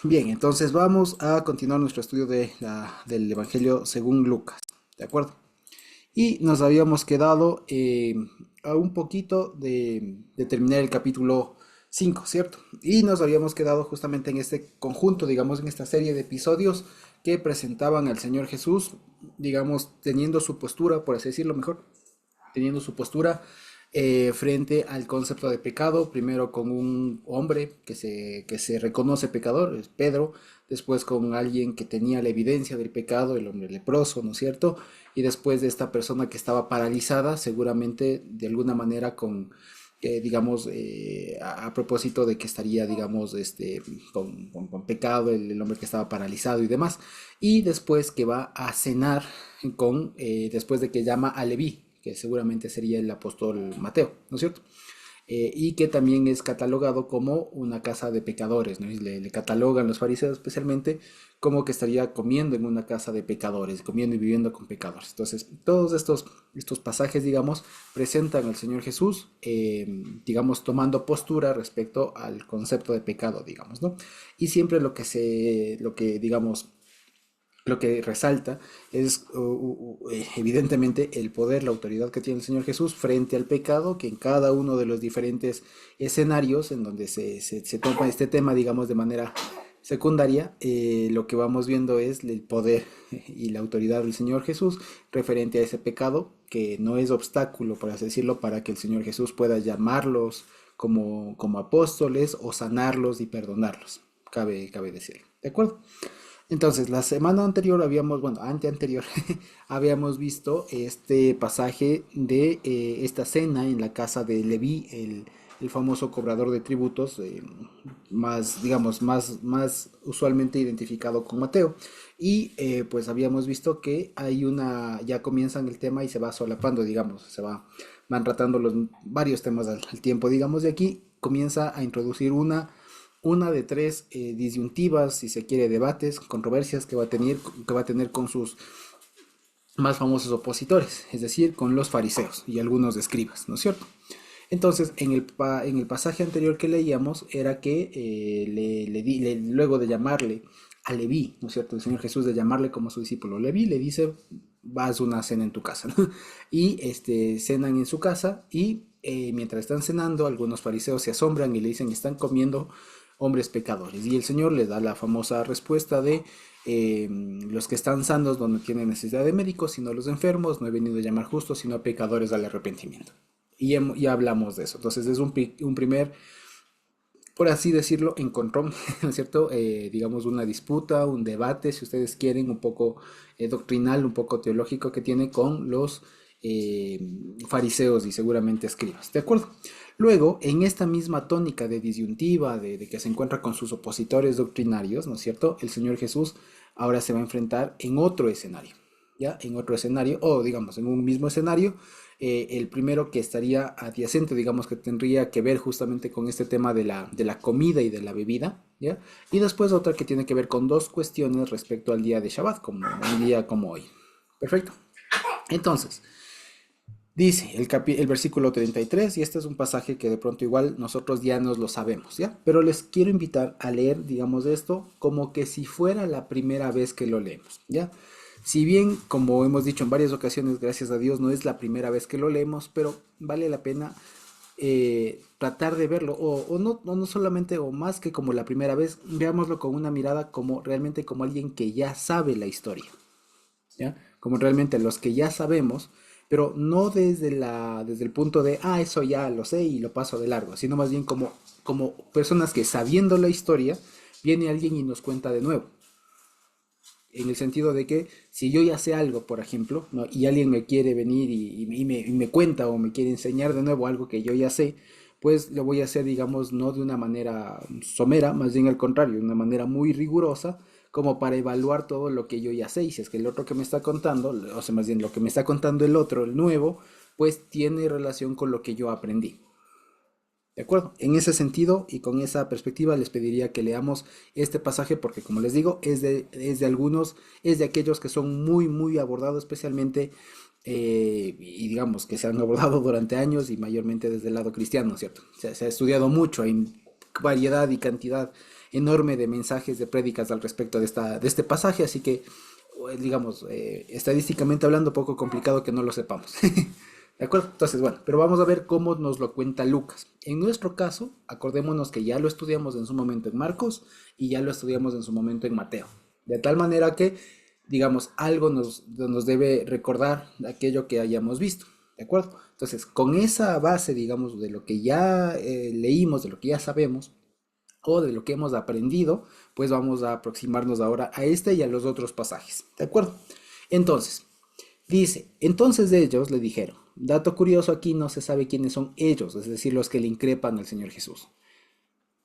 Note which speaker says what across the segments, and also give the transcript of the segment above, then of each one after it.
Speaker 1: Bien, entonces vamos a continuar nuestro estudio del Evangelio según Lucas, ¿de acuerdo? Y nos habíamos quedado a un poquito de terminar el capítulo 5, ¿cierto? Y nos habíamos quedado justamente en este conjunto, digamos, en esta serie de episodios que presentaban al Señor Jesús, digamos, teniendo su postura, por así decirlo mejor, teniendo su postura frente al concepto de pecado, primero con un hombre que se reconoce pecador, es Pedro, después con alguien que tenía la evidencia del pecado, el hombre leproso, ¿no es cierto? Y después de esta persona que estaba paralizada, seguramente de alguna manera digamos, a propósito de que estaría, digamos, con pecado, el hombre que estaba paralizado y demás. Y después que va a cenar después de que llama a Leví, que seguramente sería el apóstol Mateo, ¿no es cierto? Y que también es catalogado como una casa de pecadores, ¿no? Y le catalogan los fariseos especialmente como que estaría comiendo en una casa de pecadores, comiendo y viviendo con pecadores. Entonces, todos estos pasajes, digamos, presentan al Señor Jesús, digamos, tomando postura respecto al concepto de pecado, digamos, ¿no? Y siempre digamos, lo que resalta es evidentemente el poder, la autoridad que tiene el Señor Jesús frente al pecado, que en cada uno de los diferentes escenarios en donde se toma este tema, digamos, de manera secundaria, lo que vamos viendo es el poder y la autoridad del Señor Jesús referente a ese pecado, que no es obstáculo, por así decirlo, para que el Señor Jesús pueda llamarlos como apóstoles o sanarlos y perdonarlos, cabe decirlo. ¿De acuerdo? Entonces, la semana anterior bueno, anterior, habíamos visto este pasaje de esta cena en la casa de Leví, el famoso cobrador de tributos, más, digamos, más usualmente identificado con Mateo. Y pues habíamos visto que ya comienzan el tema y se va solapando, digamos, van tratando varios temas al tiempo, digamos, de aquí comienza a introducir una de tres disyuntivas, si se quiere, debates, controversias que va a tener con sus más famosos opositores, es decir, con los fariseos y algunos escribas, ¿no es cierto? Entonces, en el pasaje anterior que leíamos era que luego de llamarle a Leví, ¿no es cierto? El Señor Jesús de llamarle como su discípulo Leví, le dice, vas a una cena en tu casa, ¿no? Y cenan en su casa y mientras están cenando, algunos fariseos se asombran y le dicen, están comiendo hombres pecadores. Y el Señor les da la famosa respuesta de los que están sanos no tienen necesidad de médicos, sino los enfermos. No he venido a llamar justos, sino a pecadores al arrepentimiento. Y ya hablamos de eso. Entonces es un primer, por así decirlo, encontrón, ¿no es cierto? Digamos una disputa, un debate, si ustedes quieren, un poco doctrinal, un poco teológico que tiene con los eh, fariseos y seguramente escribas. ¿De acuerdo? Luego, en esta misma tónica de disyuntiva, de que se encuentra con sus opositores doctrinarios, ¿no es cierto? El Señor Jesús ahora se va a enfrentar en otro escenario. ¿Ya? En otro escenario, o digamos, en un mismo escenario, el primero que estaría adyacente, digamos que tendría que ver justamente con este tema de la comida y de la bebida, ¿ya? Y después otra que tiene que ver con dos cuestiones respecto al día de Shabbat, como un día como hoy. Perfecto. Entonces, dice el versículo 33, y este es un pasaje que de pronto igual nosotros ya nos lo sabemos, ¿ya? Pero les quiero invitar a leer, digamos, esto como que si fuera la primera vez que lo leemos, ¿ya? Si bien, como hemos dicho en varias ocasiones, gracias a Dios, no es la primera vez que lo leemos, pero vale la pena tratar de verlo, o no solamente, o más que como la primera vez, veámoslo con una mirada como realmente como alguien que ya sabe la historia. ¿Ya? Como realmente los que ya sabemos, pero no desde el punto de, eso ya lo sé y lo paso de largo, sino más bien como personas que sabiendo la historia, viene alguien y nos cuenta de nuevo. En el sentido de que si yo ya sé algo, por ejemplo, ¿no? Y alguien me quiere venir y me cuenta o me quiere enseñar de nuevo algo que yo ya sé, pues lo voy a hacer, digamos, no de una manera somera, más bien al contrario, de una manera muy rigurosa, como para evaluar todo lo que yo ya sé. Y si es que el otro que me está contando, o sea, más bien lo que me está contando el otro, el nuevo, pues tiene relación con lo que yo aprendí. ¿De acuerdo? En ese sentido y con esa perspectiva les pediría que leamos este pasaje porque, como les digo, es de aquellos que son muy, muy abordados, especialmente, y digamos que se han abordado durante años y mayormente desde el lado cristiano, ¿cierto? Se ha estudiado mucho, hay variedad y cantidad, enorme de mensajes, de prédicas al respecto de este pasaje, así que, digamos, estadísticamente hablando, poco complicado que no lo sepamos. ¿De acuerdo? Entonces, bueno, pero vamos a ver cómo nos lo cuenta Lucas. En nuestro caso, acordémonos que ya lo estudiamos en su momento en Marcos y ya lo estudiamos en su momento en Mateo. De tal manera que, digamos, algo nos debe recordar de aquello que hayamos visto. ¿De acuerdo? Entonces, con esa base, digamos, de lo que ya leímos, de lo que ya sabemos, o de lo que hemos aprendido, pues vamos a aproximarnos ahora a este y a los otros pasajes. ¿De acuerdo? Entonces, dice, entonces ellos le dijeron, dato curioso aquí no se sabe quiénes son ellos, es decir, los que le increpan al Señor Jesús.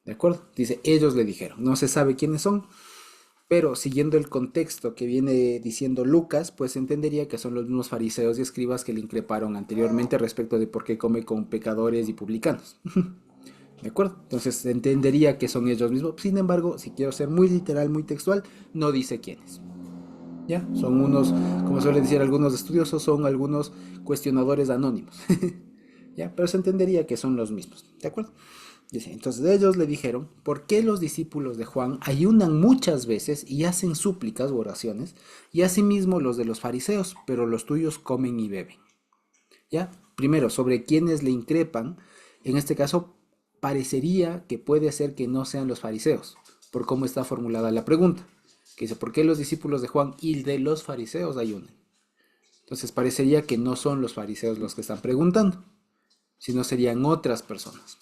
Speaker 1: ¿De acuerdo? Dice, ellos le dijeron, no se sabe quiénes son, pero siguiendo el contexto que viene diciendo Lucas, pues entendería que son los mismos fariseos y escribas que le increparon anteriormente respecto de por qué come con pecadores y publicanos. ¿De acuerdo? Entonces entendería que son ellos mismos. Sin embargo, si quiero ser muy literal, muy textual, no dice quiénes. ¿Ya? Son unos, como suelen decir algunos estudiosos, son algunos cuestionadores anónimos. ¿Ya? Pero se entendería que son los mismos. ¿De acuerdo? Dice, entonces ellos le dijeron, ¿por qué los discípulos de Juan ayunan muchas veces y hacen súplicas o oraciones, y asimismo los de los fariseos, pero los tuyos comen y beben? ¿Ya? Primero, sobre quienes le increpan, en este caso parecería que puede ser que no sean los fariseos, por cómo está formulada la pregunta, que dice, ¿por qué los discípulos de Juan y de los fariseos ayunan? Entonces parecería que no son los fariseos los que están preguntando, sino serían otras personas.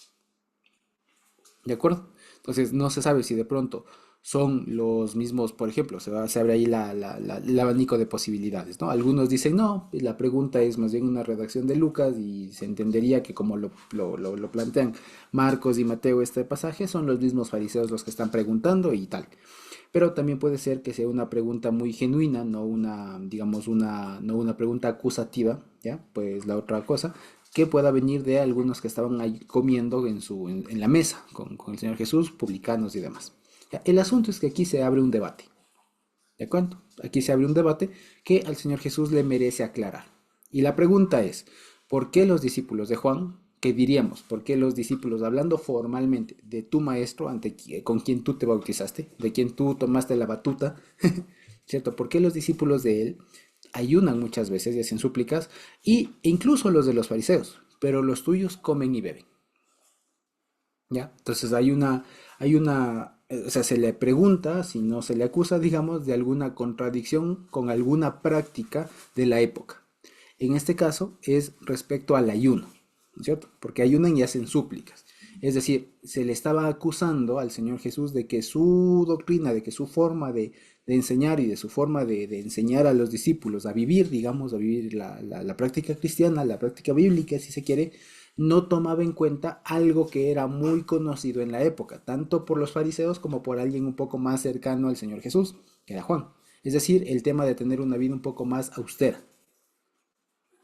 Speaker 1: ¿De acuerdo? Entonces no se sabe si de pronto son los mismos, por ejemplo, se abre ahí el abanico de posibilidades, ¿no? Algunos dicen no, la pregunta es más bien una redacción de Lucas y se entendería que como lo plantean Marcos y Mateo este pasaje, son los mismos fariseos los que están preguntando y tal. Pero también puede ser que sea una pregunta muy genuina, no una, digamos, no una pregunta acusativa, ¿ya? Pues la otra cosa, que pueda venir de algunos que estaban ahí comiendo en la mesa con el Señor Jesús, publicanos y demás. ¿Ya? El asunto es que aquí se abre un debate, ¿de acuerdo? Aquí se abre un debate que al Señor Jesús le merece aclarar. Y la pregunta es, ¿por qué los discípulos de Juan, qué diríamos, por qué los discípulos, hablando formalmente de tu maestro, con quien tú te bautizaste, de quien tú tomaste la batuta, ¿cierto? ¿Por qué los discípulos de él ayunan muchas veces y hacen súplicas, y incluso los de los fariseos, pero los tuyos comen y beben? ¿Ya? Entonces o sea, se le pregunta, si no se le acusa, digamos, de alguna contradicción con alguna práctica de la época. En este caso es respecto al ayuno, ¿no es cierto? Porque ayunan y hacen súplicas. Es decir, se le estaba acusando al Señor Jesús de que su doctrina, de que su forma de enseñar y de su forma de enseñar a los discípulos a vivir, digamos, a vivir la práctica cristiana, la práctica bíblica, si se quiere, no tomaba en cuenta algo que era muy conocido en la época, tanto por los fariseos como por alguien un poco más cercano al Señor Jesús, que era Juan. Es decir, el tema de tener una vida un poco más austera,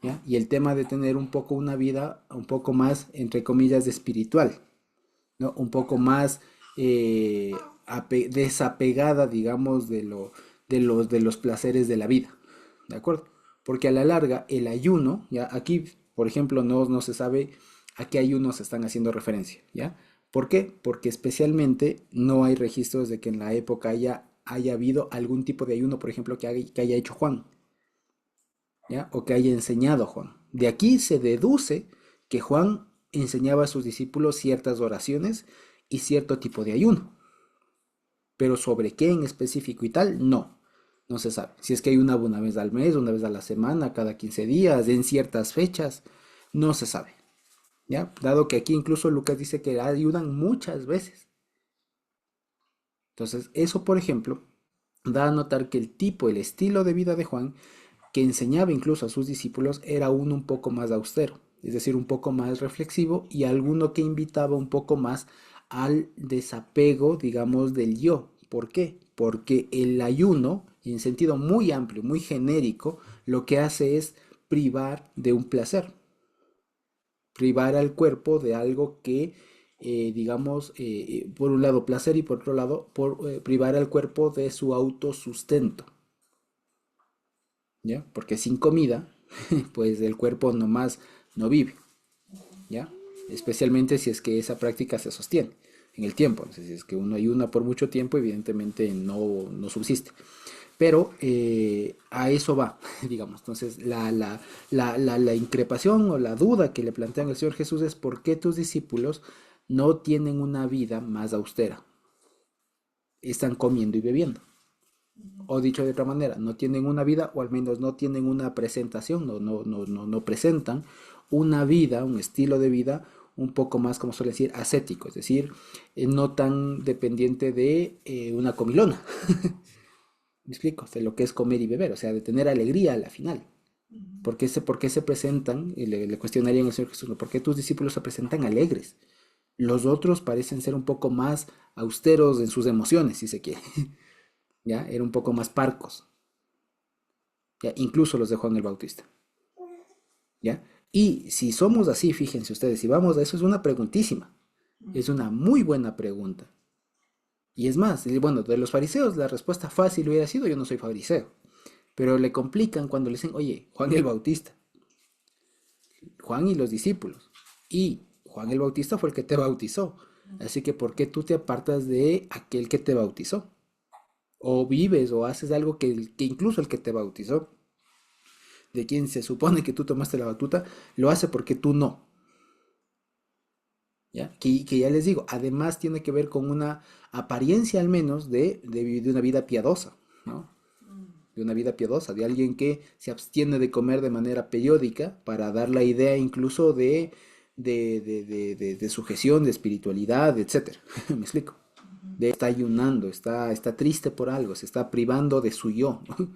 Speaker 1: ¿ya? Y el tema de tener un poco una vida un poco más, entre comillas, de espiritual, ¿no? Un poco más desapegada, digamos, de los placeres de la vida, ¿de acuerdo? Porque a la larga el ayuno, ya aquí, por ejemplo, no se sabe a qué ayuno se están haciendo referencia, ¿ya? ¿Por qué? Porque especialmente no hay registros de que en la época haya habido algún tipo de ayuno, por ejemplo, que haya hecho Juan, ¿ya? O que haya enseñado Juan. De aquí se deduce que Juan enseñaba a sus discípulos ciertas oraciones y cierto tipo de ayuno, pero sobre qué en específico y tal, no se sabe. Si es que hay una vez al mes, una vez a la semana, cada 15 días, en ciertas fechas, no se sabe, ¿ya? Dado que aquí incluso Lucas dice que ayudan muchas veces. Entonces, eso, por ejemplo, da a notar que el estilo de vida de Juan, que enseñaba incluso a sus discípulos, era uno un poco más austero, es decir, un poco más reflexivo y alguno que invitaba un poco más al desapego, digamos, del yo. ¿Por qué? Porque el ayuno, en sentido muy amplio, muy genérico, lo que hace es privar de un placer, privar al cuerpo de algo que, digamos, por un lado placer y por otro lado, privar al cuerpo de su autosustento, ¿ya? Porque sin comida, pues el cuerpo nomás no vive, ¿ya? Especialmente si es que esa práctica se sostiene. en el tiempo. Entonces, si es que uno ayuna por mucho tiempo, evidentemente no subsiste. Pero a eso va, digamos. Entonces, la increpación o la duda que le plantean al Señor Jesús es por qué tus discípulos no tienen una vida más austera. Están comiendo y bebiendo. O dicho de otra manera, no tienen una vida, o al menos no tienen una presentación, no presentan una vida, un estilo de vida un poco más, como suele decir, ascético, es decir, no tan dependiente de una comilona. ¿Me explico? De lo que es comer y beber, o sea, de tener alegría a la final. Por qué se presentan? Y le cuestionarían al Señor Jesús, ¿no? ¿Por qué tus discípulos se presentan alegres? Los otros parecen ser un poco más austeros en sus emociones, si se quiere. ¿Ya? Eran un poco más parcos. ¿Ya? Incluso los de Juan el Bautista. ¿Ya? Y si somos así, fíjense ustedes, si vamos a eso, es una preguntísima. Es una muy buena pregunta. Y es más, bueno, de los fariseos la respuesta fácil hubiera sido yo no soy fariseo. Pero le complican cuando le dicen, oye, Juan el Bautista, Juan y los discípulos. Y Juan el Bautista fue el que te bautizó. Así que ¿por qué tú te apartas de aquel que te bautizó? O vives o haces algo que incluso el que te bautizó, de quien se supone que tú tomaste la batuta, lo hace porque tú no. ¿Ya? Que ya les digo, además tiene que ver con una apariencia al menos de una vida piadosa, ¿no? De una vida piadosa, de alguien que se abstiene de comer de manera periódica para dar la idea incluso de sujeción, de espiritualidad, etcétera. ¿Me explico? Está ayunando, está triste por algo, se está privando de su yo, ¿no?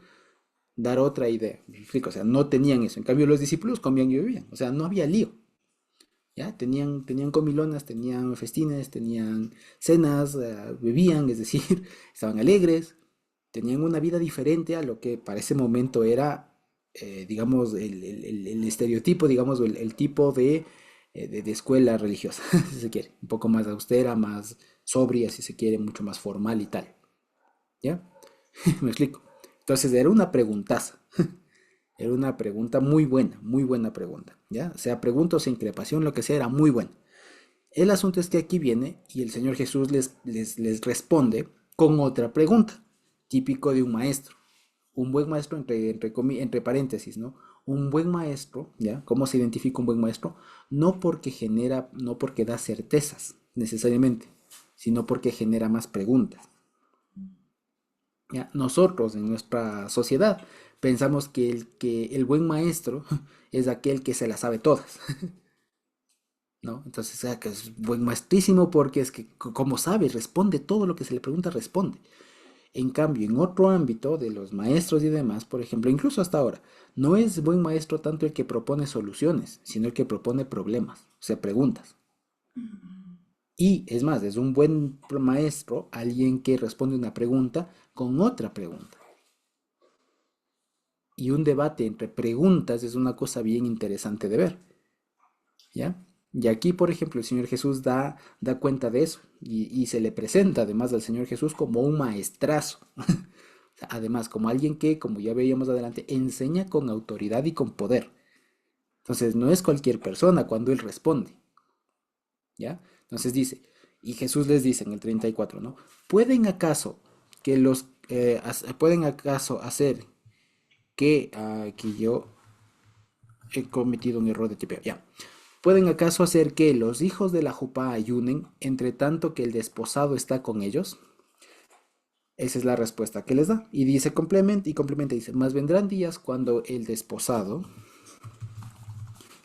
Speaker 1: Dar otra idea. ¿Me explico? O sea, no tenían eso. En cambio, los discípulos comían y bebían. O sea, no había lío. ¿Ya? Tenían comilonas, tenían festines, tenían cenas, bebían, es decir, estaban alegres, tenían una vida diferente a lo que para ese momento era, digamos, el estereotipo, digamos, o el tipo de escuela religiosa, si se quiere, un poco más austera, más sobria, si se quiere, mucho más formal y tal, ¿ya? Me explico. Entonces era una preguntaza, era una pregunta muy buena pregunta, ¿ya? O sea, pregunta o sea increpación, lo que sea, era muy buena. El asunto es que aquí viene y el Señor Jesús les responde con otra pregunta, típico de un maestro. Un buen maestro, entre paréntesis, ¿no? Un buen maestro, ¿ya? ¿Cómo se identifica un buen maestro? No porque da certezas, necesariamente, sino porque genera más preguntas. ¿Ya? Nosotros en nuestra sociedad pensamos que el buen maestro es aquel que se las sabe todas. ¿No? Entonces, que es buen maestrísimo porque es que, como sabe, responde todo lo que se le pregunta, responde. En cambio, en otro ámbito de los maestros y demás, por ejemplo, incluso hasta ahora, no es buen maestro tanto el que propone soluciones, sino el que propone problemas, o sea, preguntas. Y es más, es un buen maestro alguien que responde una pregunta con otra pregunta. Y un debate entre preguntas es una cosa bien interesante de ver. ¿Ya? Y aquí, por ejemplo, el Señor Jesús da cuenta de eso y se le presenta además al Señor Jesús como un maestrazo. Además, como alguien que, como ya veíamos adelante, enseña con autoridad y con poder. Entonces, no es cualquier persona cuando Él responde. ¿Ya? Entonces dice, y Jesús les dice en el 34, ¿no? ¿Pueden acaso pueden acaso hacer que aquí yo he cometido un error de tipeo? Ya. ¿Pueden acaso hacer que los hijos de la Jupá ayunen entre tanto que el desposado está con ellos? Esa es la respuesta que les da. Y dice complementa, dice, mas vendrán días cuando el desposado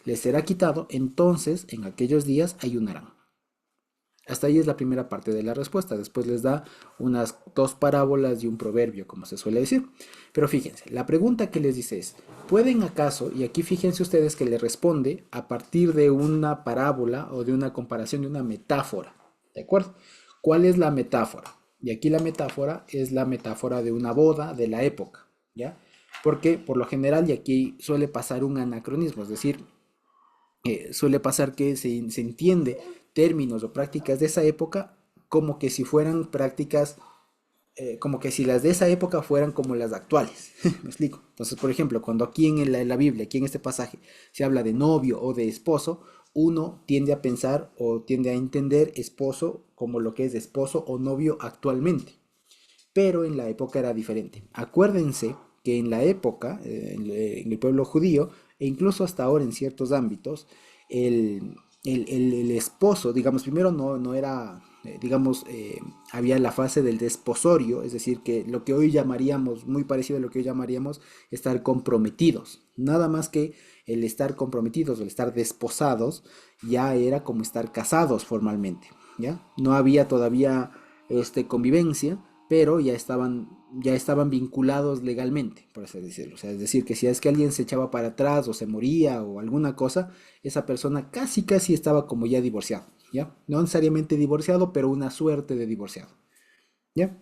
Speaker 1: les será quitado, entonces en aquellos días ayunarán. Hasta ahí es la primera parte de la respuesta. Después les da unas dos parábolas y un proverbio, como se suele decir. Pero fíjense, la pregunta que les dice es, ¿pueden acaso, y aquí fíjense ustedes que le responde a partir de una parábola o de una comparación, de una metáfora? ¿De acuerdo? ¿Cuál es la metáfora? Y aquí la metáfora es la metáfora de una boda de la época, ¿ya? Porque por lo general, y aquí suele pasar un anacronismo, es decir, suele pasar que se entiende términos o prácticas de esa época como que si fueran prácticas, como que si las de esa época fueran como las actuales. ¿Me explico? Entonces, por ejemplo, cuando aquí en la Biblia, aquí en este pasaje, se habla de novio o de esposo, uno tiende a pensar o tiende a entender esposo como lo que es esposo o novio actualmente, pero en la época era diferente. Acuérdense que en la época, en el pueblo judío, e incluso hasta ahora en ciertos ámbitos, el, el esposo, digamos, primero no era, digamos, había la fase del desposorio, es decir, que lo que hoy llamaríamos, muy parecido a lo que hoy llamaríamos estar comprometidos. Nada más que el estar comprometidos o el estar desposados ya era como estar casados formalmente, ¿ya? No había todavía convivencia, pero ya estaban vinculados legalmente, por así decirlo. O sea, es decir, que si es que alguien se echaba para atrás o se moría o alguna cosa, esa persona casi estaba como ya divorciado, ¿ya? No necesariamente divorciado, pero una suerte de divorciado, ¿ya?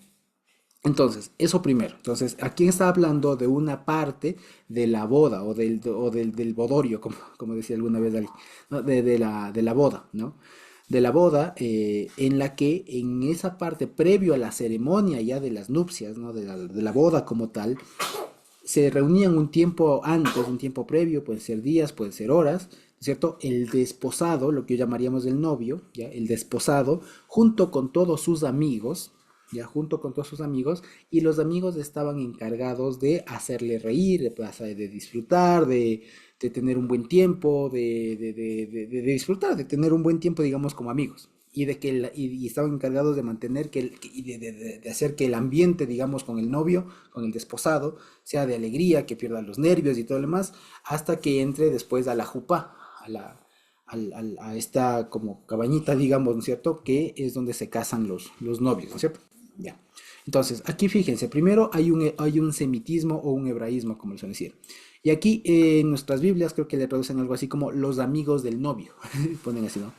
Speaker 1: Entonces, eso primero. Entonces, aquí está hablando de una parte de la boda del bodorio, como decía alguna vez alguien, ¿no? De la boda, ¿no? De la boda, en la que en esa parte previo a la ceremonia ya de las nupcias, ¿no? De la boda como tal, se reunían un tiempo antes, un tiempo previo, pueden ser días, pueden ser horas, ¿cierto? El desposado, lo que llamaríamos el novio, ¿ya? El desposado, junto con todos sus amigos, ya junto con todos sus amigos, y los amigos estaban encargados de hacerle reír, de disfrutar, de tener un buen tiempo, de disfrutar, de tener un buen tiempo, digamos, como amigos. Y estaban encargados de mantener y de hacer que el ambiente, digamos, con el novio, con el desposado, sea de alegría, que pierda los nervios y todo lo demás, hasta que entre después a la jupá, a esta como cabañita, digamos, ¿no es cierto? Que es donde se casan los novios, ¿no es cierto? Ya. Entonces, aquí fíjense, primero hay un semitismo o un hebraísmo, como le suelen decir. Y aquí en nuestras Biblias creo que le traducen algo así como los amigos del novio, ponen así, ¿no?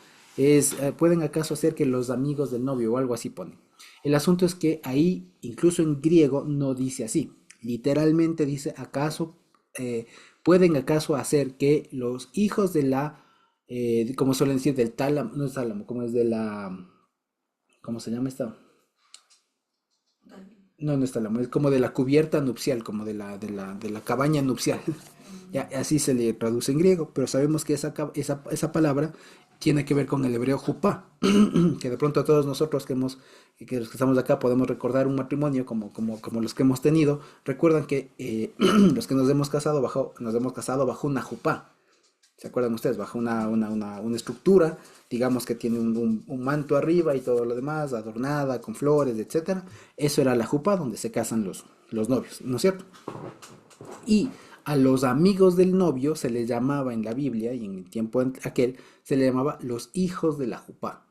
Speaker 1: ¿Pueden acaso ser que los amigos del novio o algo así ponen? El asunto es que ahí, incluso en griego, no dice así. Literalmente dice, ¿pueden acaso hacer que los hijos como suelen decir, del tálamo, no es tálamo, como es de ¿cómo se llama esta? No, no es tálamo, es como de la cubierta nupcial, como de la cabaña nupcial. Ya, así se le traduce en griego, pero sabemos que esa palabra tiene que ver con el hebreo jupá, que de pronto todos nosotros que los que estamos acá podemos recordar un matrimonio como los que hemos tenido, recuerdan que los que nos hemos casado bajo una jupá. ¿Se acuerdan ustedes? Bajo una estructura, digamos que tiene un manto arriba y todo lo demás, adornada con flores, etcétera. Eso era la jupa donde se casan los novios, ¿no es cierto? Y a los amigos del novio se les llamaba en la Biblia y en el tiempo aquel se le llamaba los hijos de la jupá,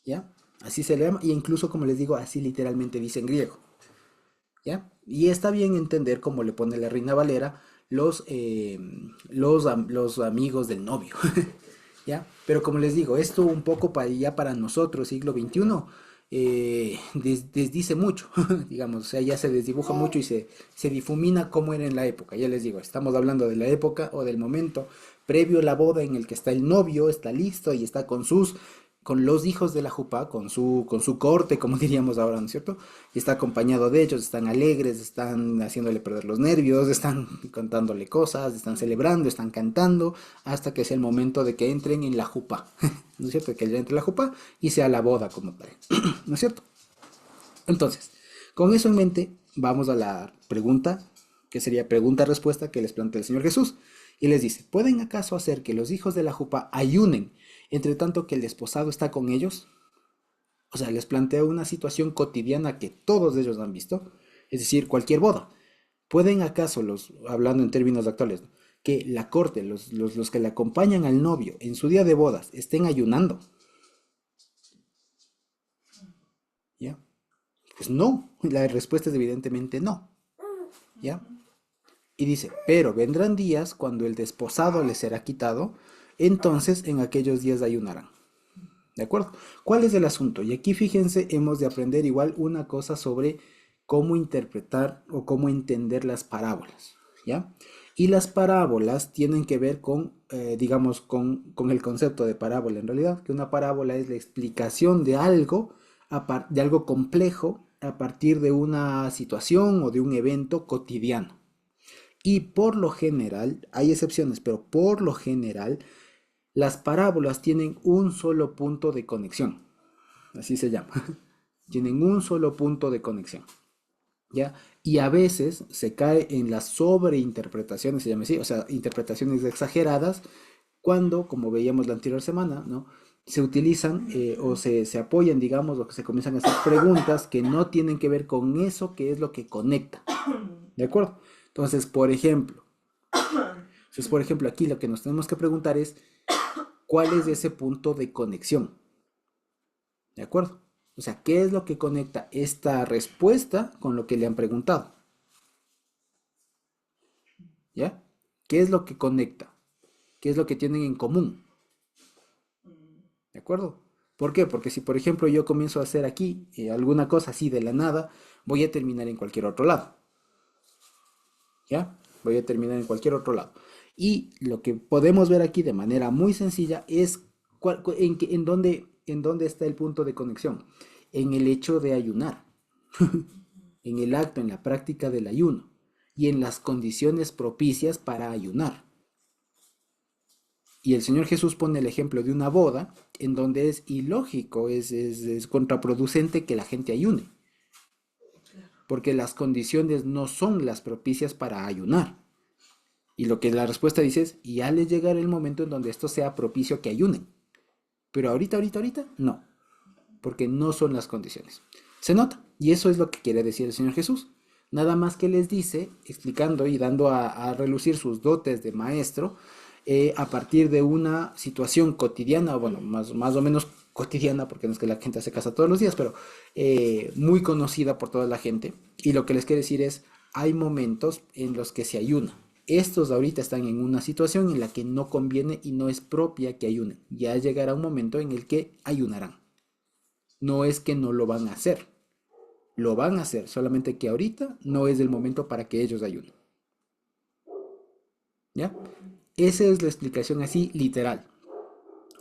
Speaker 1: ¿ya? Así se le llama, y incluso como les digo, así literalmente dice en griego, ¿ya? Y está bien entender, como le pone la Reina Valera, los amigos del novio, ¿ya? Pero como les digo, esto un poco ya para nosotros, siglo XXI, desdice mucho, digamos, o sea, ya se desdibuja mucho y se difumina como era en la época. Ya les digo, estamos hablando de la época o del momento previo a la boda en el que está el novio, está listo y está con los hijos de la jupa, con su corte, como diríamos ahora, ¿no es cierto? Y está acompañado de ellos, están alegres, están haciéndole perder los nervios, están contándole cosas, están celebrando, están cantando, hasta que sea el momento de que entren en la jupa, ¿no es cierto? Que ya entre la jupa y sea la boda como tal, ¿no es cierto? Entonces, con eso en mente, vamos a la pregunta, que sería pregunta-respuesta que les plantea el Señor Jesús. Y les dice, ¿pueden acaso hacer que los hijos de la jupa ayunen entre tanto que el desposado está con ellos? O sea, les plantea una situación cotidiana que todos ellos han visto, es decir, cualquier boda. ¿Pueden acaso hablando en términos actuales, ¿no? Que la corte, los que le acompañan al novio en su día de bodas, estén ayunando? ¿Ya? Pues no, la respuesta es evidentemente no, ¿ya? Y dice, pero vendrán días cuando el desposado les será quitado, entonces en aquellos días ayunarán. ¿De acuerdo? ¿Cuál es el asunto? Y aquí fíjense, hemos de aprender igual una cosa sobre cómo interpretar o cómo entender las parábolas, ¿ya? Y las parábolas tienen que ver digamos, con el concepto de parábola en realidad, que una parábola es la explicación de algo complejo a partir de una situación o de un evento cotidiano. Y por lo general, hay excepciones, pero por lo general Las parábolas tienen un solo punto de conexión, así se llama. Tienen un solo punto de conexión, ¿ya? Y a veces se cae en las sobreinterpretaciones, se llama así, o sea, interpretaciones exageradas, cuando, como veíamos la anterior semana, ¿no? Se utilizan se apoyan, digamos, o que se comienzan a hacer preguntas que no tienen que ver con eso que es lo que conecta, ¿de acuerdo? Entonces, por ejemplo, aquí lo que nos tenemos que preguntar es, ¿cuál es ese punto de conexión? ¿De acuerdo? O sea, ¿qué es lo que conecta esta respuesta con lo que le han preguntado? ¿Ya? ¿Qué es lo que conecta? ¿Qué es lo que tienen en común? ¿De acuerdo? ¿Por qué? Porque si, por ejemplo, yo comienzo a hacer aquí alguna cosa así de la nada, voy a terminar en cualquier otro lado. ¿Ya? Voy a terminar en cualquier otro lado. Y lo que podemos ver aquí de manera muy sencilla es en dónde está el punto de conexión. En el hecho de ayunar, en el acto, en la práctica del ayuno y en las condiciones propicias para ayunar. Y el Señor Jesús pone el ejemplo de una boda en donde es ilógico, es contraproducente que la gente ayune, porque las condiciones no son las propicias para ayunar. Y lo que la respuesta dice es, y ya les llegará el momento en donde esto sea propicio que ayunen. Pero ahorita, no, porque no son las condiciones. Se nota, y eso es lo que quiere decir el Señor Jesús. Nada más que les dice, explicando y dando a relucir sus dotes de maestro, a partir de una situación cotidiana, bueno, más o menos cotidiana, porque no es que la gente se casa todos los días, pero muy conocida por toda la gente. Y lo que les quiere decir es, hay momentos en los que se ayuna. Estos ahorita están en una situación en la que no conviene y no es propia que ayunen. Ya llegará un momento en el que ayunarán. No es que no lo van a hacer, lo van a hacer, solamente que ahorita no es el momento para que ellos ayunen. ¿Ya? Esa es la explicación así literal,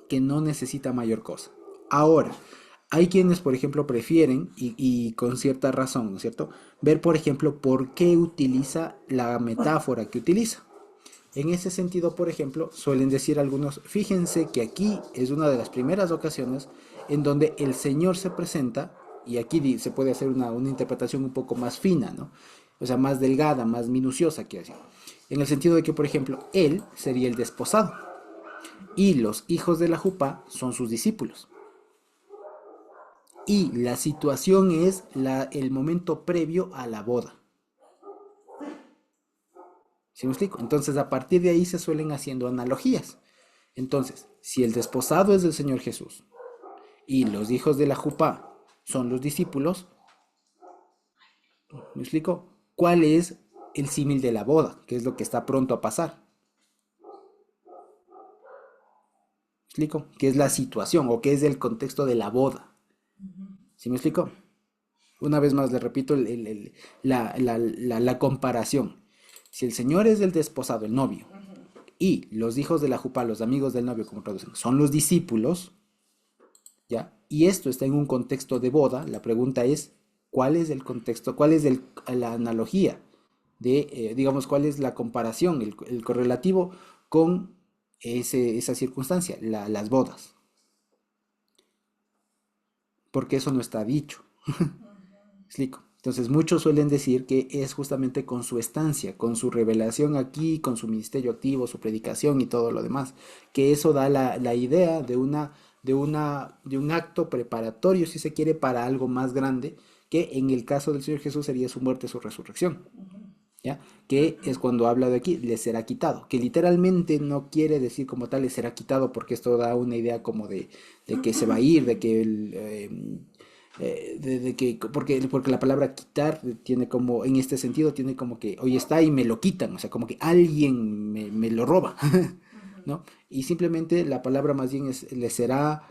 Speaker 1: que no necesita mayor cosa. Ahora, hay quienes, por ejemplo, prefieren, y con cierta razón, ¿no es cierto?, ver, por ejemplo, por qué utiliza la metáfora que utiliza. En ese sentido, por ejemplo, suelen decir algunos, fíjense que aquí es una de las primeras ocasiones en donde el Señor se presenta, y aquí se puede hacer una interpretación un poco más fina, ¿no? O sea, más delgada, más minuciosa, quiero decir. En el sentido de que, por ejemplo, Él sería el desposado, y los hijos de la Jupá son sus discípulos. Y la situación es el momento previo a la boda. ¿Sí me explico? Entonces, a partir de ahí se suelen haciendo analogías. Entonces, si el desposado es del Señor Jesús y los hijos de la Jupá son los discípulos, ¿me explico? ¿Cuál es el símil de la boda? ¿Qué es lo que está pronto a pasar? ¿Me explico? ¿Qué es la situación o qué es el contexto de la boda? ¿Sí me explico? Una vez más le repito la comparación. Si el Señor es el desposado, el novio, y los hijos de la Jupá, los amigos del novio, como traducen, son los discípulos, ¿ya? Y esto está en un contexto de boda. La pregunta es, ¿cuál es el contexto? ¿Cuál es la analogía de, digamos, cuál es la comparación, el correlativo con esa circunstancia, las bodas? Porque eso no está dicho. Explico. Entonces muchos suelen decir que es justamente con su estancia, con su revelación aquí, con su ministerio activo, su predicación y todo lo demás, que eso da la idea de un acto preparatorio, si se quiere, para algo más grande, que en el caso del Señor Jesús sería su muerte, su resurrección, ¿ya? Que es cuando habla de aquí, le será quitado, que literalmente no quiere decir como tal le será quitado, porque esto da una idea como de que se va a ir, de que porque la palabra quitar tiene como, en este sentido, tiene como que hoy está y me lo quitan, o sea, como que alguien me lo roba, ¿no? Y simplemente la palabra más bien es, le será